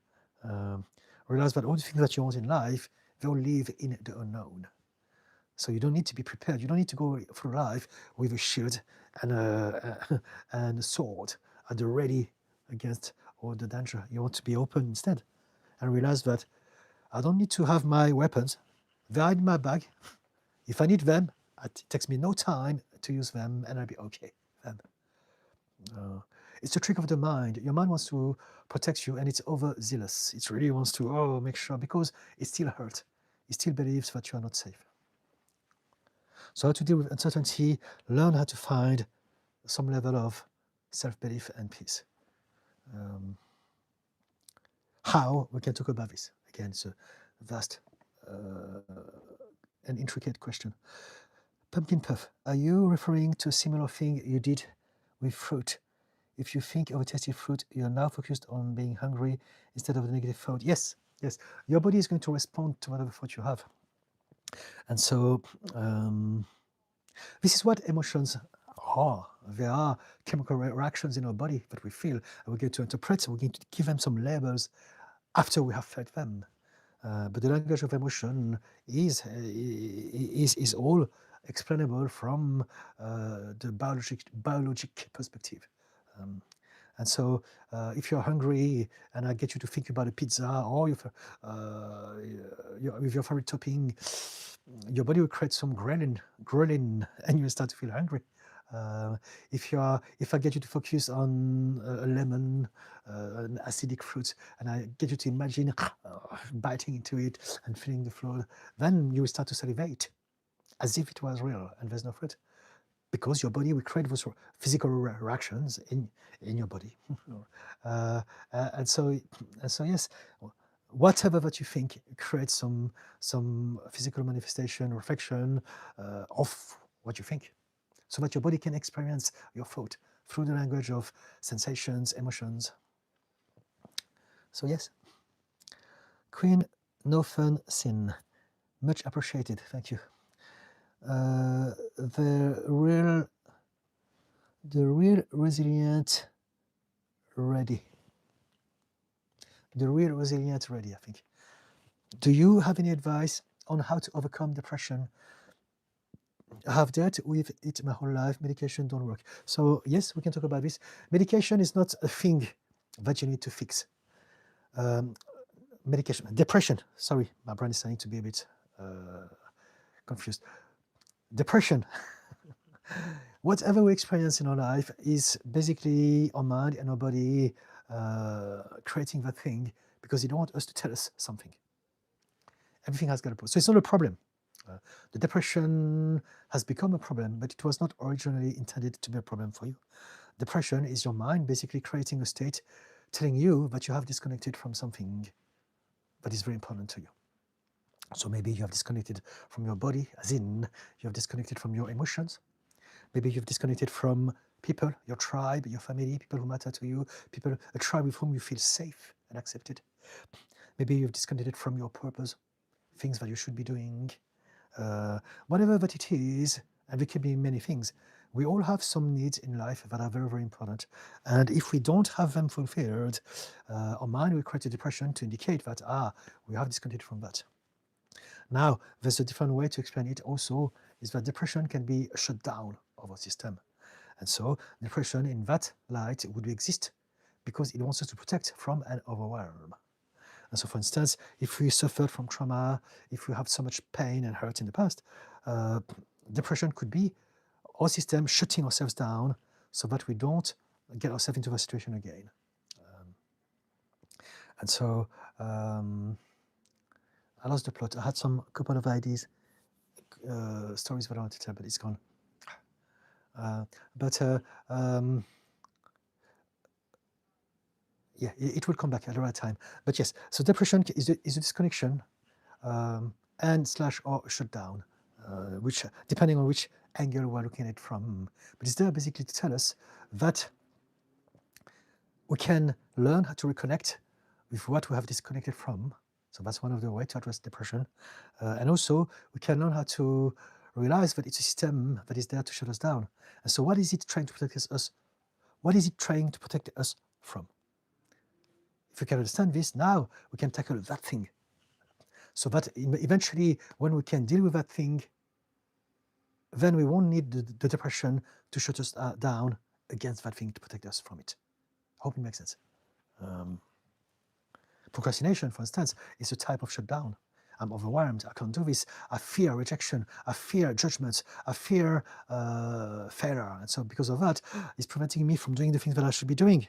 Realize that all the things that you want in life, they all live in the unknown. So you don't need to be prepared. You don't need to go through life with a shield and a sword at the ready against all the danger. You want to be open instead and realize that I don't need to have my weapons. They're in my bag. If I need them, it takes me no time to use them, and I'll be okay then. It's a trick of the mind. Your mind wants to protect you, and it's overzealous. It really wants to make sure, because it still hurts. It still believes that you are not safe. So how to deal with uncertainty, learn how to find some level of self-belief and peace. How? We can talk about this. Again, it's a vast and intricate question. Pumpkin Puff, are you referring to a similar thing you did with fruit? If you think of a tasty fruit, you're now focused on being hungry instead of the negative thought. Yes, yes. Your body is going to respond to whatever thought you have. And so this is what emotions are. They are chemical reactions in our body that we feel, and we're going to interpret, we're going to give them some labels after we have felt them. But the language of emotion is all explainable from the biologic perspective. And so if you're hungry and I get you to think about a pizza or with your favorite topping, your body will create some ghrelin, and you start to feel hungry. If I get you to focus on a lemon, an acidic fruit, and I get you to imagine biting into it and feeling the flow, then you will start to salivate as if it was real and there's no fruit, because your body will create those physical reactions in your body. And so yes, whatever that you think creates some physical manifestation, reflection of what you think, so that your body can experience your thought through the language of sensations, emotions. So yes, Queen No Fun Sin, much appreciated, thank you. The real resilient ready. The real resilient ready, I think. Do you have any advice on how to overcome depression? I have dealt with it my whole life. Medication don't work. So yes, we can talk about this. Medication is not a thing that you need to fix. Depression, sorry, my brain is starting to be a bit confused. Depression, whatever we experience in our life is basically our mind and our body creating that thing because they don't want us to tell us something. Everything has got a problem. So it's not a problem. The depression has become a problem, but it was not originally intended to be a problem for you. Depression is your mind basically creating a state telling you that you have disconnected from something that is very important to you. So maybe you have disconnected from your body, as in you have disconnected from your emotions. Maybe you've disconnected from people, your tribe, your family, people who matter to you, a tribe with whom you feel safe and accepted. Maybe you've disconnected from your purpose, things that you should be doing. Whatever that it is, and there can be many things. We all have some needs in life that are very, very important. And if we don't have them fulfilled, our mind will create a depression to indicate that, we have disconnected from that. Now, there's a different way to explain it also, is that depression can be a shutdown of our system. And so depression in that light would exist because it wants us to protect from an overwhelm. And so, for instance, if we suffered from trauma, if we have so much pain and hurt in the past, depression could be our system shutting ourselves down so that we don't get ourselves into the situation again. And so I lost the plot. I had a couple of ideas, stories that I wanted to tell, but it's gone. Yeah, it will come back at the right time. But yes, so depression is a disconnection and / or shutdown, which depending on which angle we're looking at it from. But it's there basically to tell us that we can learn how to reconnect with what we have disconnected from. So that's one of the ways to address depression. And also, we can learn how to realize that it's a system that is there to shut us down. And so what is it trying to protect us? What is it trying to protect us from? If we can understand this, now we can tackle that thing. So that eventually, when we can deal with that thing, then we won't need the depression to shut us down against that thing to protect us from it. I hope it makes sense. Procrastination, for instance, is a type of shutdown. I'm overwhelmed, I can't do this, I fear rejection, I fear judgment, I fear failure. And so because of that, it's preventing me from doing the things that I should be doing.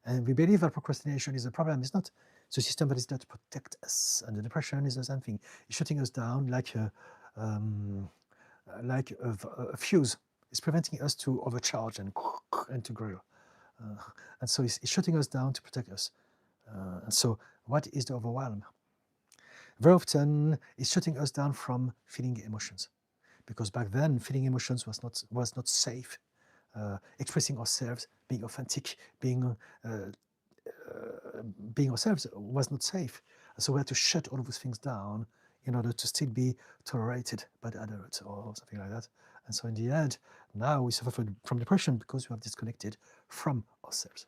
And we believe that procrastination is a problem. It's not. It's a system that is there to protect us. And the depression is the same thing. It's shutting us down like a fuse. It's preventing us to overcharge and to grow. And so it's shutting us down to protect us. And so what is the overwhelm? Very often it's shutting us down from feeling emotions. Because back then, feeling emotions was not safe. Expressing ourselves, being authentic, being ourselves was not safe. So we had to shut all of those things down in order to still be tolerated by the adults or something like that. And so in the end, now we suffer from depression because we have disconnected from ourselves.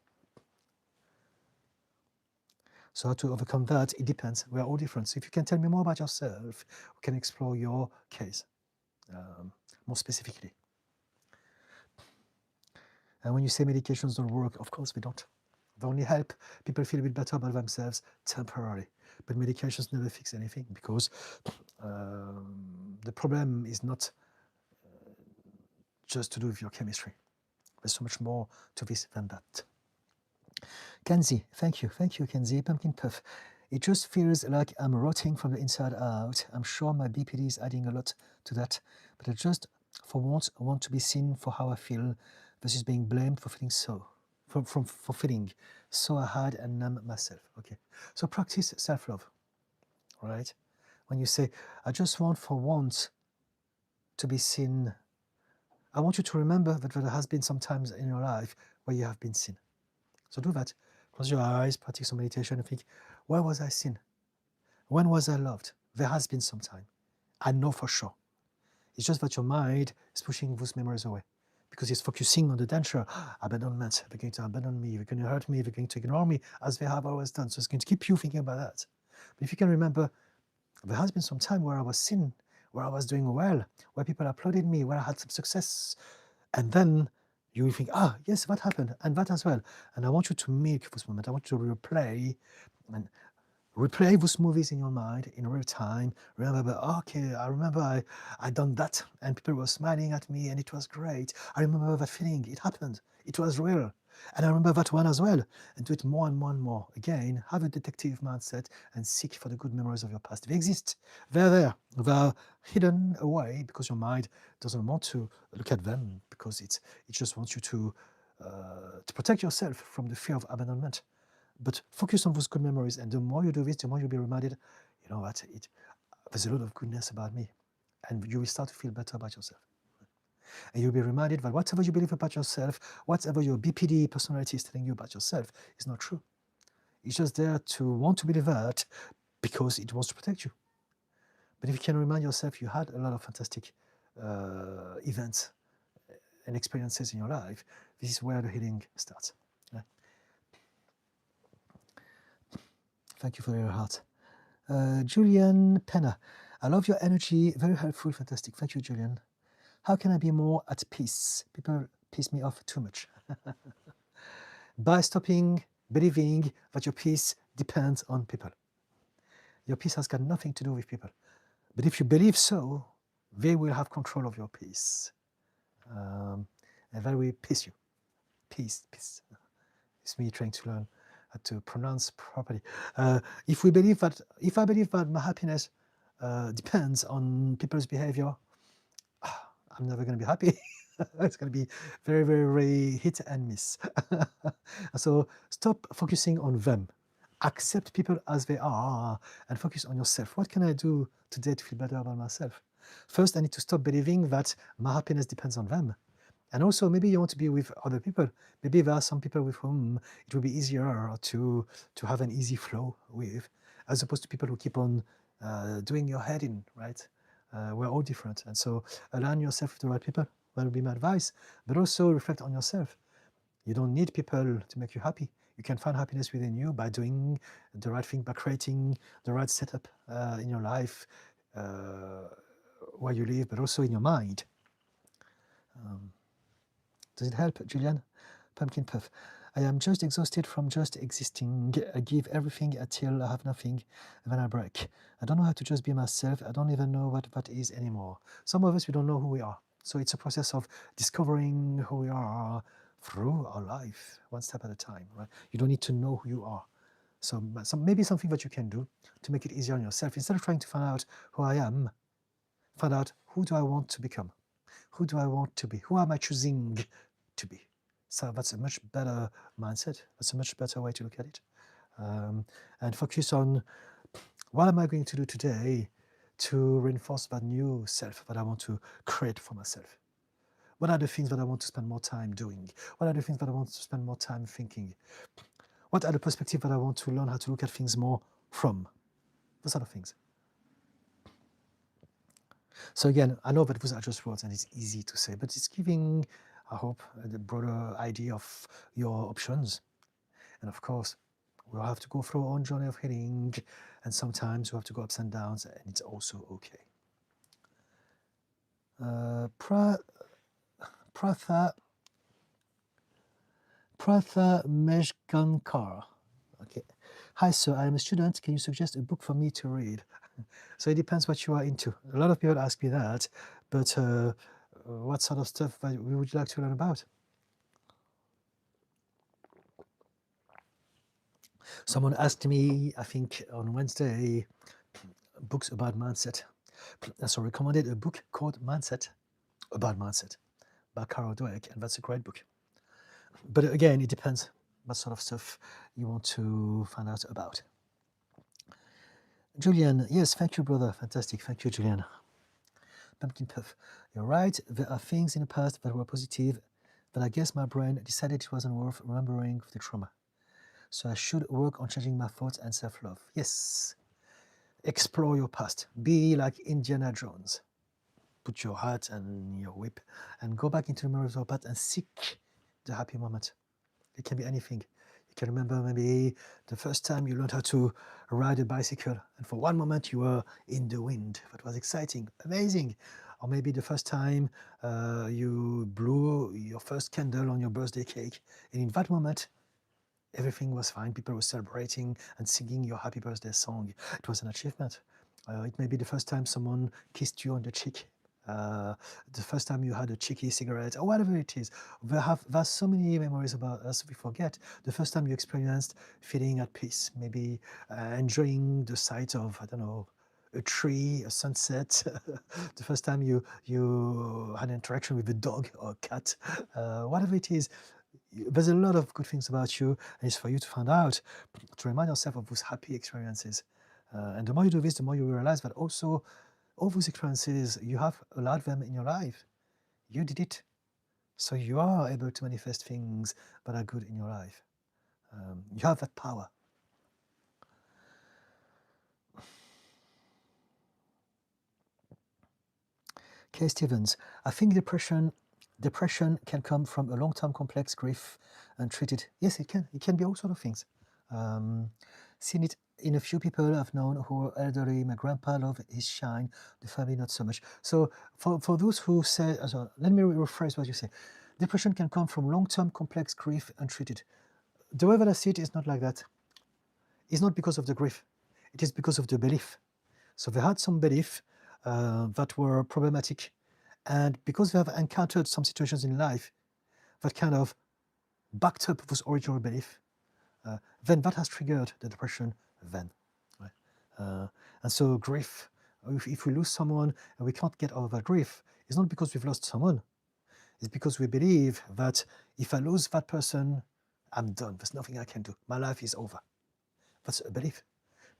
So how to overcome that, it depends. We are all different. So if you can tell me more about yourself, we can explore your case more specifically. And when you say medications don't work, of course they don't. They only help people feel a bit better about themselves temporarily. But medications never fix anything, because the problem is not just to do with your chemistry. There's so much more to this than that. Kenzie, thank you, Kenzie. Pumpkin Puff. It just feels like I'm rotting from the inside out. I'm sure my BPD is adding a lot to that, but I just, for once, want to be seen for how I feel versus being blamed for feeling so, for feeling so I hide and numb myself. Okay, so practice self-love, right? When you say, I just want for once to be seen, I want you to remember that there has been some times in your life where you have been seen. So do that. Close your eyes, practice some meditation, and think, where was I seen? When was I loved? There has been some time. I know for sure. It's just that your mind is pushing those memories away, because it's focusing on the danger. Abandonment, they're going to abandon me, they're going to hurt me, they're going to ignore me, as they have always done. So it's going to keep you thinking about that. But if you can remember, there has been some time where I was seen, where I was doing well, where people applauded me, where I had some success. And then you will think, yes, that happened, and that as well. And I want you to make this moment. I want you to replay those movies in your mind in real time. Remember, okay, I remember I done that, and people were smiling at me, and it was great. I remember that feeling. It happened. It was real. And I remember that one as well. And do it more and more and more. Again, have a detective mindset and seek for the good memories of your past. They exist. They're there. They're hidden away because your mind doesn't want to look at them, because it just wants you to protect yourself from the fear of abandonment. But focus on those good memories, and the more you do this, the more you'll be reminded, you know what, there's a lot of goodness about me, and you will start to feel better about yourself. And you'll be reminded that whatever you believe about yourself, whatever your BPD personality is telling you about yourself, is not true. It's just there to want to believe that because it wants to protect you. But if you can remind yourself you had a lot of fantastic events and experiences in your life, this is where the healing starts. Right? Thank you for your heart. Julian Penna, I love your energy, very helpful, fantastic. Thank you, Julian. How can I be more at peace? People piss me off too much. By stopping believing that your peace depends on people. Your peace has got nothing to do with people. But if you believe so, they will have control of your peace. And that will piss you. Peace. It's me trying to learn how to pronounce properly. If I believe that my happiness depends on people's behavior, I'm never going to be happy. It's going to be very, very, very hit and miss. So stop focusing on them. Accept people as they are and focus on yourself. What can I do today to feel better about myself? First, I need to stop believing that my happiness depends on them. And also, maybe you want to be with other people. Maybe there are some people with whom it will be easier to have an easy flow with, as opposed to people who keep on doing your head in, right? We're all different. And so align yourself with the right people. That would be my advice. But also reflect on yourself. You don't need people to make you happy. You can find happiness within you by doing the right thing, by creating the right setup in your life, where you live, but also in your mind. Does it help, Julian? Pumpkin Puff. I am just exhausted from just existing. I give everything until I have nothing, and then I break. I don't know how to just be myself. I don't even know what that is anymore. Some of us, we don't know who we are. So it's a process of discovering who we are through our life, one step at a time, right? You don't need to know who you are. So maybe something that you can do to make it easier on yourself, instead of trying to find out who I am, find out, who do I want to become? Who do I want to be? Who am I choosing to be? So that's a much better mindset. That's a much better way to look at it. And focus on, what am I going to do today to reinforce that new self that I want to create for myself? What are the things that I want to spend more time doing? What are the things that I want to spend more time thinking? What are the perspectives that I want to learn how to look at things more from? Those sort of things. So again, I know that those are just words and it's easy to say, but it's giving, I hope, the broader idea of your options. And of course, we'll have to go through our own journey of healing, and sometimes we have to go ups and downs, and it's also okay. Pratha Pratha Meshgankar. Okay. Hi, sir. I am a student. Can you suggest a book for me to read? So it depends what you are into. A lot of people ask me that, but what sort of stuff would you like to learn about? Someone asked me, I think on Wednesday, books about mindset. So recommended a book called Mindset, about mindset, by Carol Dweck, and that's a great book. But again, it depends what sort of stuff you want to find out about. Julian, yes, thank you, brother. Fantastic. Thank you, Julian. Pumpkin Puff, you're right. There are things in the past that were positive, but I guess my brain decided it wasn't worth remembering the trauma. So I should work on changing my thoughts and self-love. Yes. Explore your past. Be like Indiana Jones. Put your hat and your whip and go back into the memories of your past and seek the happy moment. It can be anything. You can remember maybe the first time you learned how to ride a bicycle, and for one moment you were in the wind. That was exciting, amazing. Or maybe the first time you blew your first candle on your birthday cake, and in that moment, everything was fine. People were celebrating and singing your happy birthday song. It was an achievement. It may be the first time someone kissed you on the cheek, the first time you had a cheeky cigarette, or whatever it is. There's so many memories about us we forget. The first time you experienced feeling at peace, maybe enjoying the sight of, I don't know, a tree, a sunset. The first time you had an interaction with a dog or a cat, whatever it is. There's a lot of good things about you, and it's for you to find out, to remind yourself of those happy experiences. And the more you do this, the more you realize that also all those experiences, you have allowed them in your life. You did it. So you are able to manifest things that are good in your life. You have that power. Kay Stevens, I think depression can come from a long-term complex grief untreated. Yes, it can. It can be all sorts of things. Seen it in a few people I've known who are elderly. My grandpa loved his shine, the family not so much. So for those who say, let me rephrase what you say. Depression can come from long-term complex grief untreated. The way that I see it is not like that. It's not because of the grief. It is because of the belief. So they had some belief that were problematic, and because they have encountered some situations in life that kind of backed up this original belief, then that has triggered the depression then. Right? And so grief, if we lose someone and we can't get over that grief, it's not because we've lost someone. It's because we believe that if I lose that person, I'm done. There's nothing I can do. My life is over. That's a belief.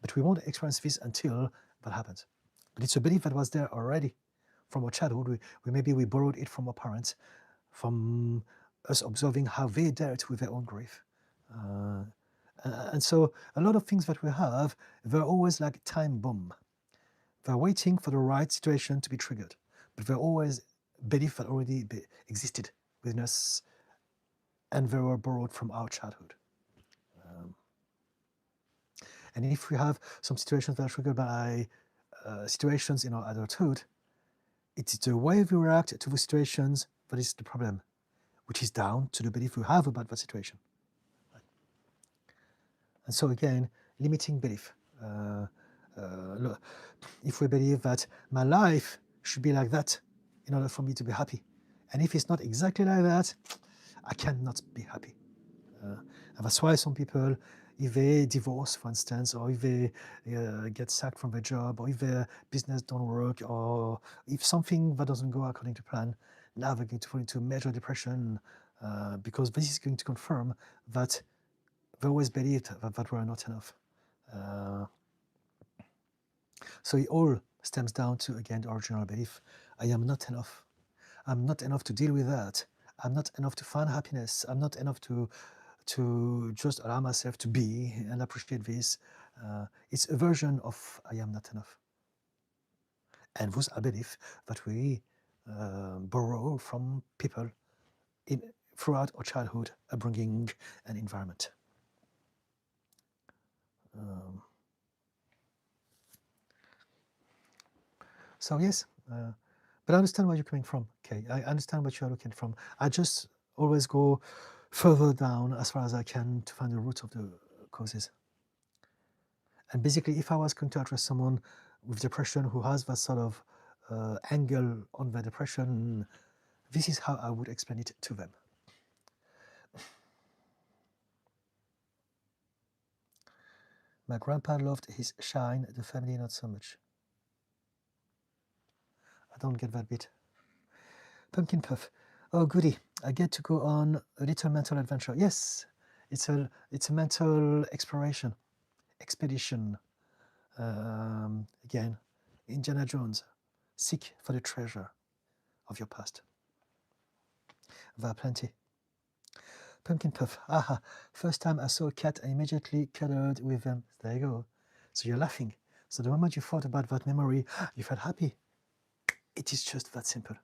But we won't experience this until that happens. But it's a belief that was there already from our childhood. Maybe we borrowed it from our parents, from us observing how they dealt with their own grief. And so a lot of things that we have, they're always like time bomb. They're waiting for the right situation to be triggered, but they're always beliefs that already existed within us, and they were borrowed from our childhood. And if we have some situations that are triggered by situations in our adulthood, it's the way we react to the situations that is the problem, which is down to the belief we have about that situation. And so again, limiting belief. If we believe that my life should be like that in order for me to be happy, and if it's not exactly like that, I cannot be happy. And that's why some people, if they divorce, for instance, or if they get sacked from their job, or if their business don't work, or if something that doesn't go according to plan, now they're going to fall into major depression because this is going to confirm that they always believed that we're not enough. So it all stems down to, again, the original belief. I am not enough. I'm not enough to deal with that. I'm not enough to find happiness. I'm not enough to just allow myself to be and appreciate this. It's a version of I am not enough. And those are beliefs that we borrow from people throughout our childhood, upbringing, and environment. So yes, but I understand where you're coming from. Okay, I understand what you're looking from. I just always go further down as far as I can to find the root of the causes. And basically, if I was going to address someone with depression who has that sort of angle on their depression, this is how I would explain it to them. My grandpa loved his shine, the family not so much. I don't get that bit. Pumpkin Puff. Oh, goody. I get to go on a little mental adventure. Yes, it's a mental exploration, expedition. Again, Indiana Jones. Seek for the treasure of your past. There are plenty. Pumpkin Puff. Aha. First time I saw a cat, I immediately cuddled with them. There you go. So you're laughing. So the moment you thought about that memory, you felt happy. It is just that simple.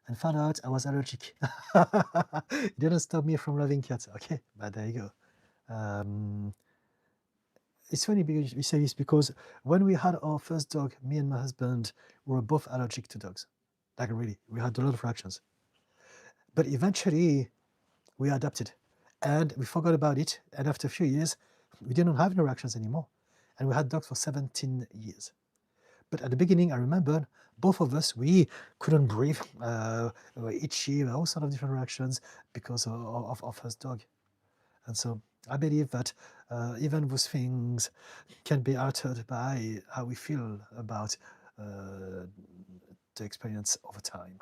And found out I was allergic. It didn't stop me from loving cats. Okay, but there you go. It's funny because we say this because when we had our first dog, me and my husband were both allergic to dogs. Like really, we had a lot of reactions. But eventually, we adapted, and we forgot about it. And after a few years, we didn't have any reactions anymore. And we had dogs for 17 years. But at the beginning, I remember both of us, we couldn't breathe, we were itchy, all sorts of different reactions because of first dog. And so I believe that even those things can be altered by how we feel about the experience over time.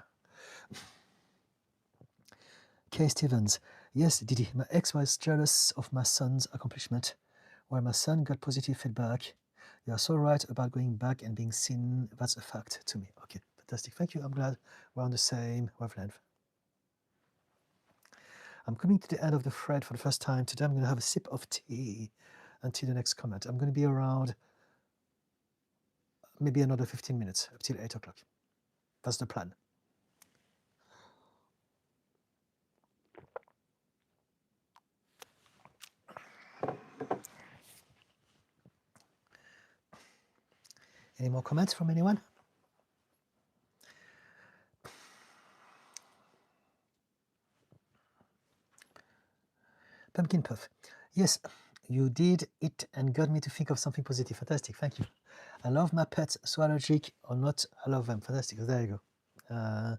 Kay Stevens. Yes, Didi, my ex was jealous of my son's accomplishment, while my son got positive feedback. You are so right about going back and being seen. That's a fact to me. Okay, fantastic. Thank you. I'm glad we're on the same wavelength. I'm coming to the end of the thread for the first time. Today I'm going to have a sip of tea until the next comment. I'm going to be around maybe another 15 minutes, up till 8 o'clock. That's the plan. Any more comments from anyone? Pumpkin Puff. Yes, you did it and got me to think of something positive. Fantastic. Thank you. I love my pets, so allergic or not, I love them. Fantastic. There you go.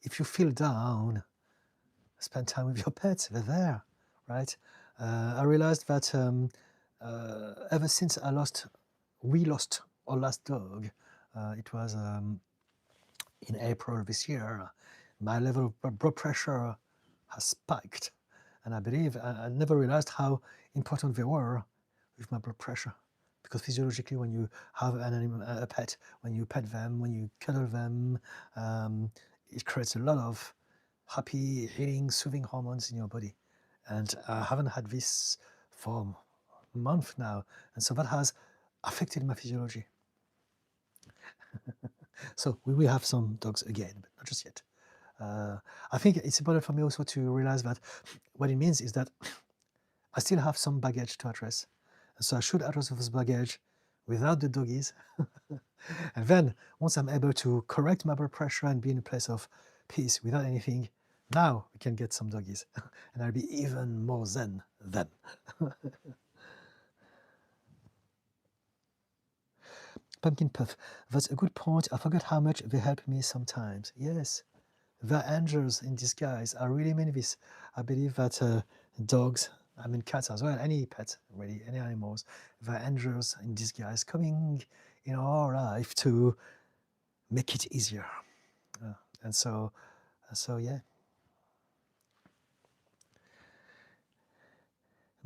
If you feel down, spend time with your pets. They're there, right? I realized that ever since we lost our last dog, it was in April this year, my level of blood pressure has spiked. And I believe I never realized how important they were with my blood pressure. Because physiologically, when you have an animal, a pet, when you pet them, when you cuddle them, it creates a lot of happy, healing, soothing hormones in your body. And I haven't had this for a month now. And so that has affected my physiology. So we will have some dogs again, but not just yet. I think it's important for me also to realize that what it means is that I still have some baggage to address. And so I should address this baggage without the doggies. And then once I'm able to correct my blood pressure and be in a place of peace without anything, now we can get some doggies. And I'll be even more zen then. Pumpkin Puff. That's a good point. I forgot how much they help me sometimes. Yes. They're angels in disguise. I really mean this. I believe that dogs, I mean cats as well, any pet, really, any animals, they're angels in disguise coming in our life to make it easier. And so yeah.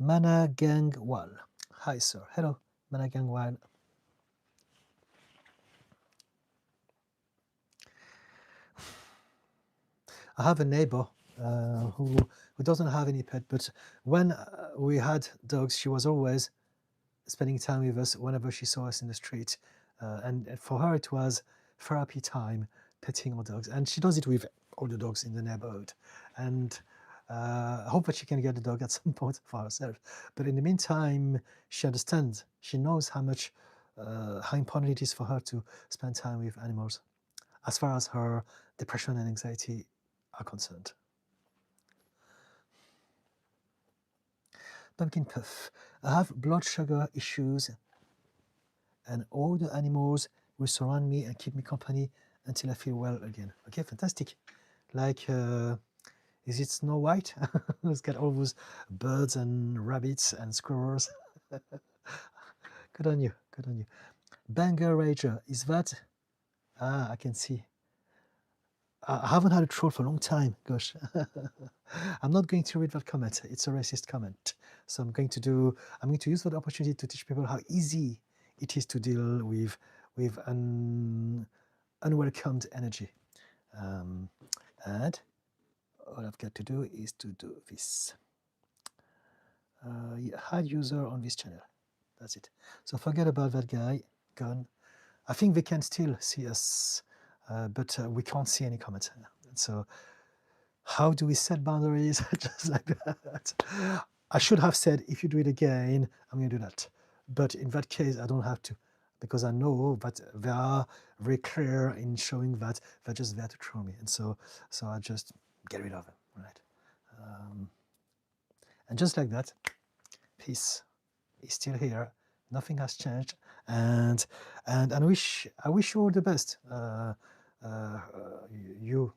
Managangwal. Hi, sir. Hello, Managangwal. I have a neighbor who doesn't have any pet, but when we had dogs, she was always spending time with us whenever she saw us in the street. And for her, it was therapy time, petting our dogs. And she does it with all the dogs in the neighborhood. And I hope that she can get a dog at some point for herself. But in the meantime, she understands, she knows how important it is for her to spend time with animals. As far as her depression and anxiety are concerned. Pumpkin puff. I have blood sugar issues, and all the animals will surround me and keep me company until I feel well again. Okay, fantastic. Like, is it Snow White? It's got all those birds and rabbits and squirrels. Good on you, good on you. Banger Rager, is that? Ah, I can see. I haven't had a troll for a long time, gosh. I'm not going to read that comment. It's a racist comment. So I'm going to use that opportunity to teach people how easy it is to deal with unwelcomed energy. And all I've got to do is to do this. Hide user on this channel. That's it. So forget about that guy. Gone. I think they can still see us, but we can't see any comments. So how do we set boundaries? Just like that. I should have said, if you do it again, I'm going to do that. But in that case, I don't have to, because I know that they are very clear in showing that they're just there to troll me. And so I just get rid of them, right? And just like that, peace is still here. Nothing has changed, and I wish you all the best. You,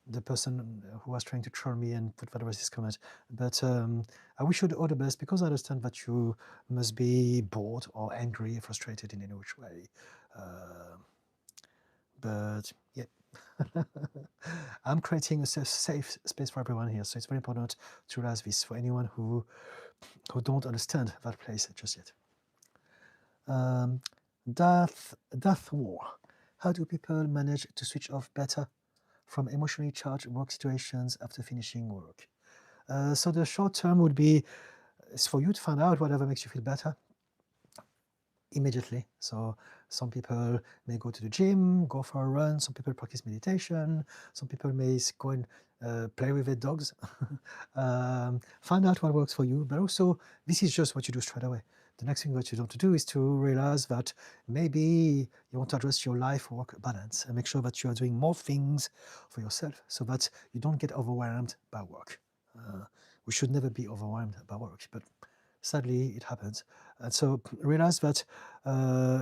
the person who was trying to troll me and put that racist comment, but I wish you all the best, because I understand that you must be bored or angry, frustrated in any which way. But yeah, I'm creating a safe space for everyone here, so it's very important to realize this for anyone who don't understand that place just yet. Death War. How do people manage to switch off better from emotionally charged work situations after finishing work? So the short term would be is for you to find out whatever makes you feel better immediately. So some people may go to the gym, go for a run. Some people practice meditation. Some people may go and play with their dogs. Find out what works for you. But also, this is just what you do straight away. The next thing that you want to do is to realize that maybe you want to address your life-work balance and make sure that you are doing more things for yourself so that you don't get overwhelmed by work. We should never be overwhelmed by work, but sadly it happens. And so realize that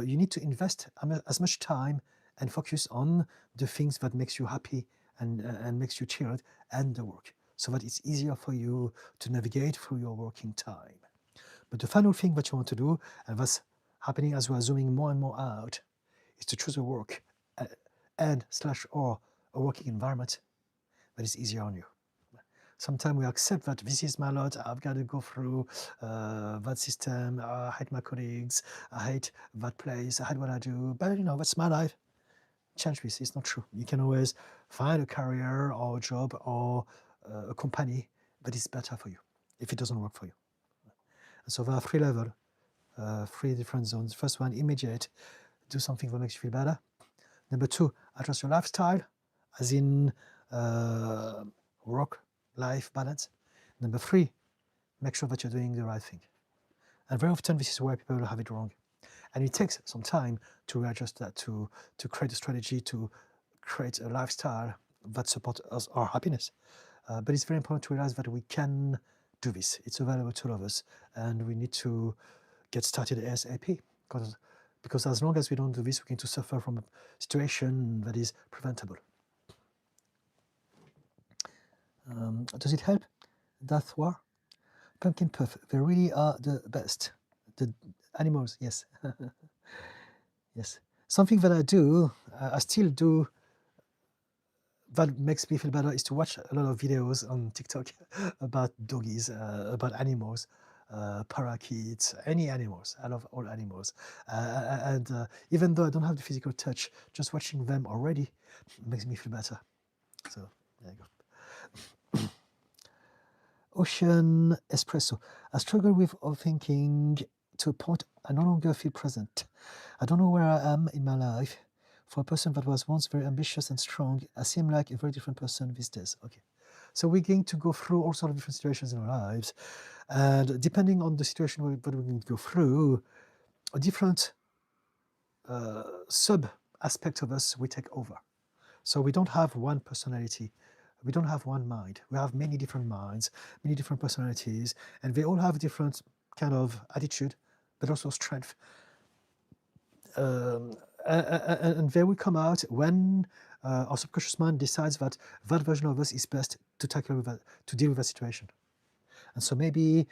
you need to invest as much time and focus on the things that makes you happy and makes you chilled, and the work, so that it's easier for you to navigate through your working time. But the final thing that you want to do, and that's happening as we are zooming more and more out, is to choose a work and/or a working environment that is easier on you. Sometimes we accept that this is my lot, I've got to go through that system, I hate my colleagues, I hate that place, I hate what I do, but that's my life. Change this, it's not true. You can always find a career or a job or a company that is better for you if it doesn't work for you. And so there are 3 levels, 3 different zones. First one, immediate, do something that makes you feel better. Number 2, address your lifestyle, as in work-life balance. Number 3, make sure that you're doing the right thing. And very often this is where people have it wrong. And it takes some time to readjust that, to create a strategy, to create a lifestyle that supports our happiness. But it's very important to realize that we can do this. It's available to all of us, and we need to get started ASAP. Because as long as we don't do this, we're going to suffer from a situation that is preventable. Does it help? Death War? Pumpkin Puff, they really are the best. The animals, yes. Yes. Something that I do, I still do, that makes me feel better, is to watch a lot of videos on TikTok about doggies, about animals, parakeets, any animals. I love all animals. And even though I don't have the physical touch, just watching them already makes me feel better. So there you go. Ocean Espresso. I struggle with overthinking to a point I no longer feel present. I don't know where I am in my life. For a person that was once very ambitious and strong, I seem like a very different person these days. Okay. So we're going to go through all sorts of different situations in our lives. And depending on the situation that we're going to go through, a different sub-aspect of us we take over. So we don't have one personality. We don't have one mind. We have many different minds, many different personalities, and they all have different kind of attitude, but also strength. And they will come out when our subconscious mind decides that that version of us is best to tackle with that, to deal with that situation. And so maybe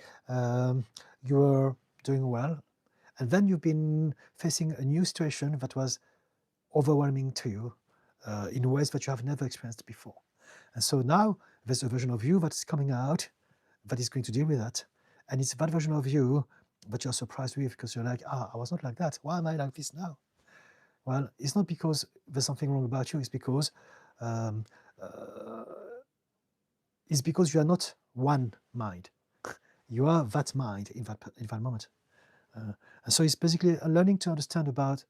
you're doing well, and then you've been facing a new situation that was overwhelming to you in ways that you have never experienced before. And so now there's a version of you that's coming out that is going to deal with that. And it's that version of you that you're surprised with, because you're like, I was not like that. Why am I like this now? Well, it's not because there's something wrong about you. It's because you are not one mind. You are that mind in that moment. And so it's basically learning to understand about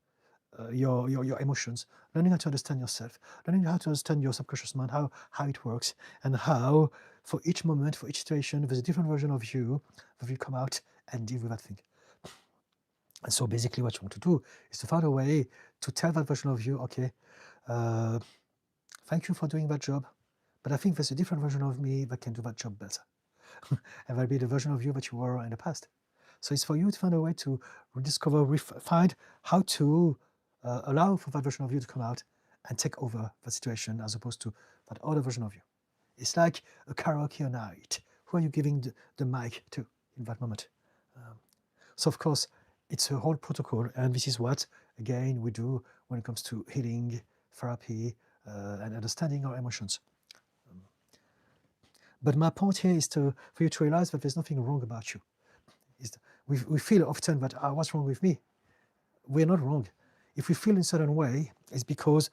your emotions, learning how to understand yourself, learning how to understand your subconscious mind, how it works, and how for each moment, for each situation, there's a different version of you that will come out and deal with that thing. And so basically what you want to do is to find a way to tell that version of you, okay, thank you for doing that job, but I think there's a different version of me that can do that job better. And that'll be the version of you that you were in the past. So it's for you to find a way to rediscover, find how to allow for that version of you to come out and take over the situation as opposed to that other version of you. It's like a karaoke night. Who are you giving the mic to in that moment? So of course, it's a whole protocol, and this is what, again, we do when it comes to healing, therapy, and understanding our emotions. But my point here is for you to realize that there's nothing wrong about you. We feel often that, what's wrong with me? We're not wrong. If we feel in a certain way, it's because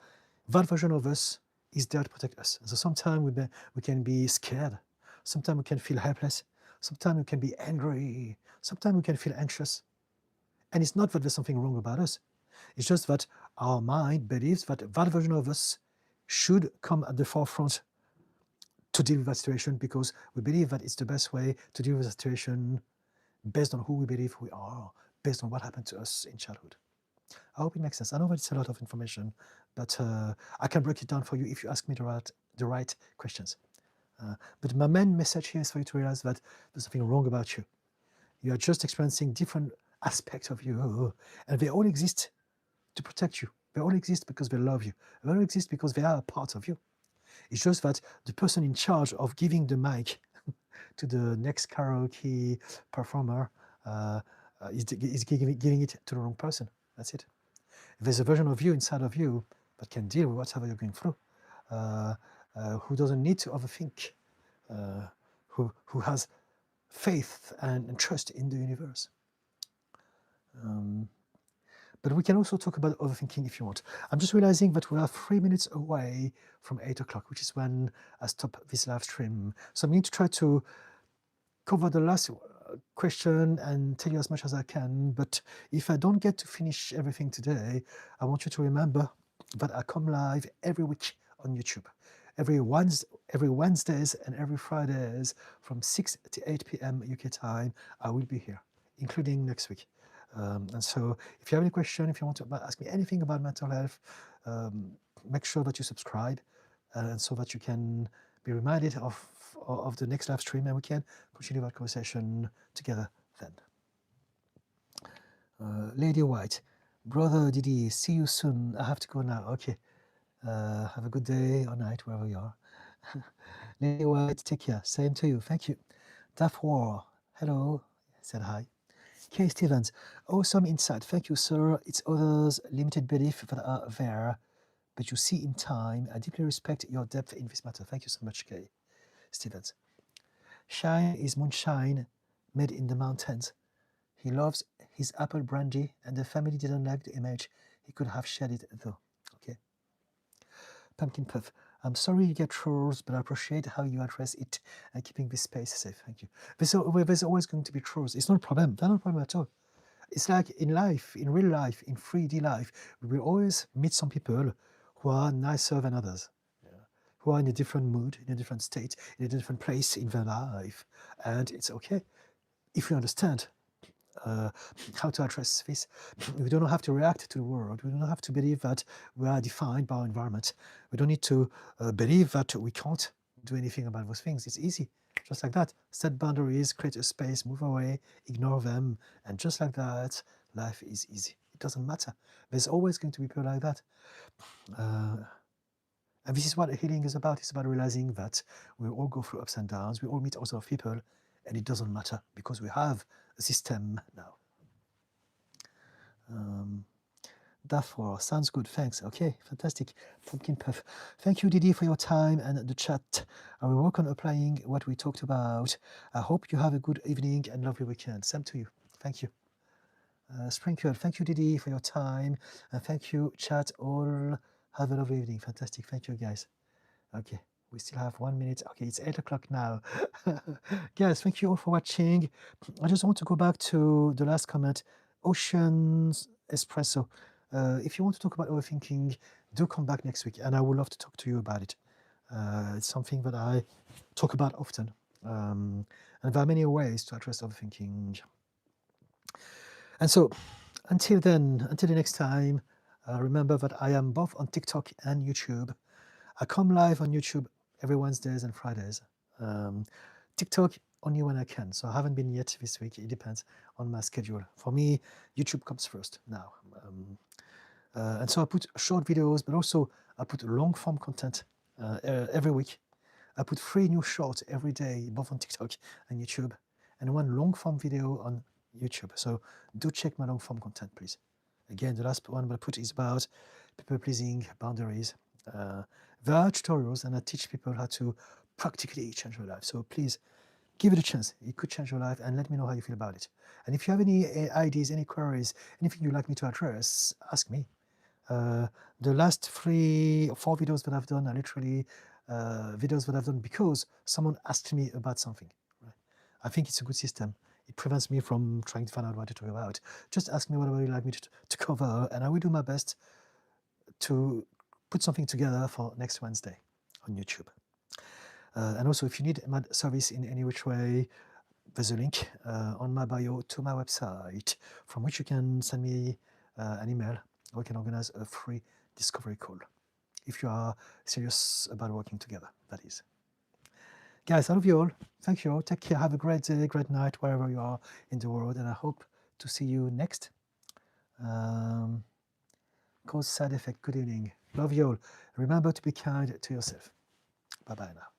that version of us is there to protect us. So sometimes we can be scared. Sometimes we can feel helpless. Sometimes we can be angry. Sometimes we can feel anxious. And it's not that there's something wrong about us. It's just that our mind believes that that version of us should come at the forefront to deal with that situation, because we believe that it's the best way to deal with the situation based on who we believe we are, based on what happened to us in childhood. I hope it makes sense. I know that it's a lot of information, but I can break it down for you if you ask me the right questions. But my main message here is for you to realize that there's nothing wrong about you. You are just experiencing different aspects of you, and they all exist to protect you. They all exist because they love you. They all exist because they are a part of you. It's just that the person in charge of giving the mic to the next karaoke performer is giving it to the wrong person. That's it. If there's a version of you inside of you that can deal with whatever you're going through, who doesn't need to overthink, who has faith and trust in the universe. But we can also talk about overthinking if you want. I'm just realizing that we are 3 minutes away from 8 o'clock, which is when I stop this live stream. So I'm going to try to cover the last question and tell you as much as I can. But if I don't get to finish everything today, I want you to remember that I come live every week on YouTube. Every Wednesdays and every Fridays from 6 to 8 p.m. UK time, I will be here, including next week. And so if you have any question, if you want to ask me anything about mental health, make sure that you subscribe so that you can be reminded of the next live stream, and we can continue that conversation together then. Lady White, brother Didi, see you soon. I have to go now. Okay. Have a good day or night, wherever you are. Lady White, take care. Same to you. Thank you. Daft War, hello. Said hi. Kay Stevens, awesome insight. Thank you, sir. It's others' limited belief that are there, but you see in time. I deeply respect your depth in this matter. Thank you so much, Kay Stevens. Shine is moonshine made in the mountains. He loves his apple brandy, and the family didn't like the image. He could have shared it, though. Okay. Pumpkin Puff, I'm sorry you get trolls, but I appreciate how you address it and keeping this space safe. Thank you. There's always going to be trolls. It's not a problem. They're not a problem at all. It's like in life, in real life, in 3D life, we will always meet some people who are nicer than others, who are in a different mood, in a different state, in a different place in their life. And it's okay if you understand how to address this. We don't have to react to the world. We don't have to believe that we are defined by our environment. We don't need to believe that we can't do anything about those things. It's easy, just like that. Set boundaries, create a space, move away, ignore them, and just like that, life is easy. It doesn't matter. There's always going to be people like that. And this is what healing is about. It's about realizing that we all go through ups and downs. We all meet other people, and it doesn't matter because we have a system now. Therefore, sounds good. Thanks. Okay, fantastic. Pumpkin Puff. Thank you, Didi, for your time and the chat. I will work on applying what we talked about. I hope you have a good evening and lovely weekend. Same to you. Thank you. Sprinkle. Thank you, Didi, for your time. And thank you, chat. All have a lovely evening. Fantastic. Thank you, guys. Okay, we still have 1 minute. Okay, it's 8 o'clock now. Guys, thank you all for watching. I just want to go back to the last comment. Ocean's Espresso. If you want to talk about overthinking, do come back next week, and I would love to talk to you about it. It's something that I talk about often, and there are many ways to address overthinking. And so, until then, until the next time, remember that I am both on TikTok and YouTube. I come live on YouTube every Wednesdays and Fridays. TikTok only when I can, so I haven't been yet this week. It depends on my schedule. For me, YouTube comes first now. And so I put short videos, but also I put long form content every week. I put 3 new shorts every day, both on TikTok and YouTube, and 1 long form video on YouTube. So do check my long form content, please. Again, the last one I put is about people pleasing, boundaries. There are tutorials, and I teach people how to practically change your life. So please give it a chance. It could change your life, and let me know how you feel about it. And if you have any ideas, any queries, anything you'd like me to address, ask me. The last 3 or 4 videos that I've done are literally videos that I've done because someone asked me about something. Right? I think it's a good system. It prevents me from trying to find out what to talk about. Just ask me whatever you'd like me to cover, and I will do my best to put something together for next Wednesday on YouTube. And also, if you need my service in any which way, there's a link on my bio to my website from which you can send me an email, or we can organize a free discovery call if you are serious about working together, that is. Guys, I love you all. Thank you all. Take care. Have a great day, great night, wherever you are in the world, and I hope to see you next. Cause side effect. Good evening. Love you all. Remember to be kind to yourself. Bye-bye now.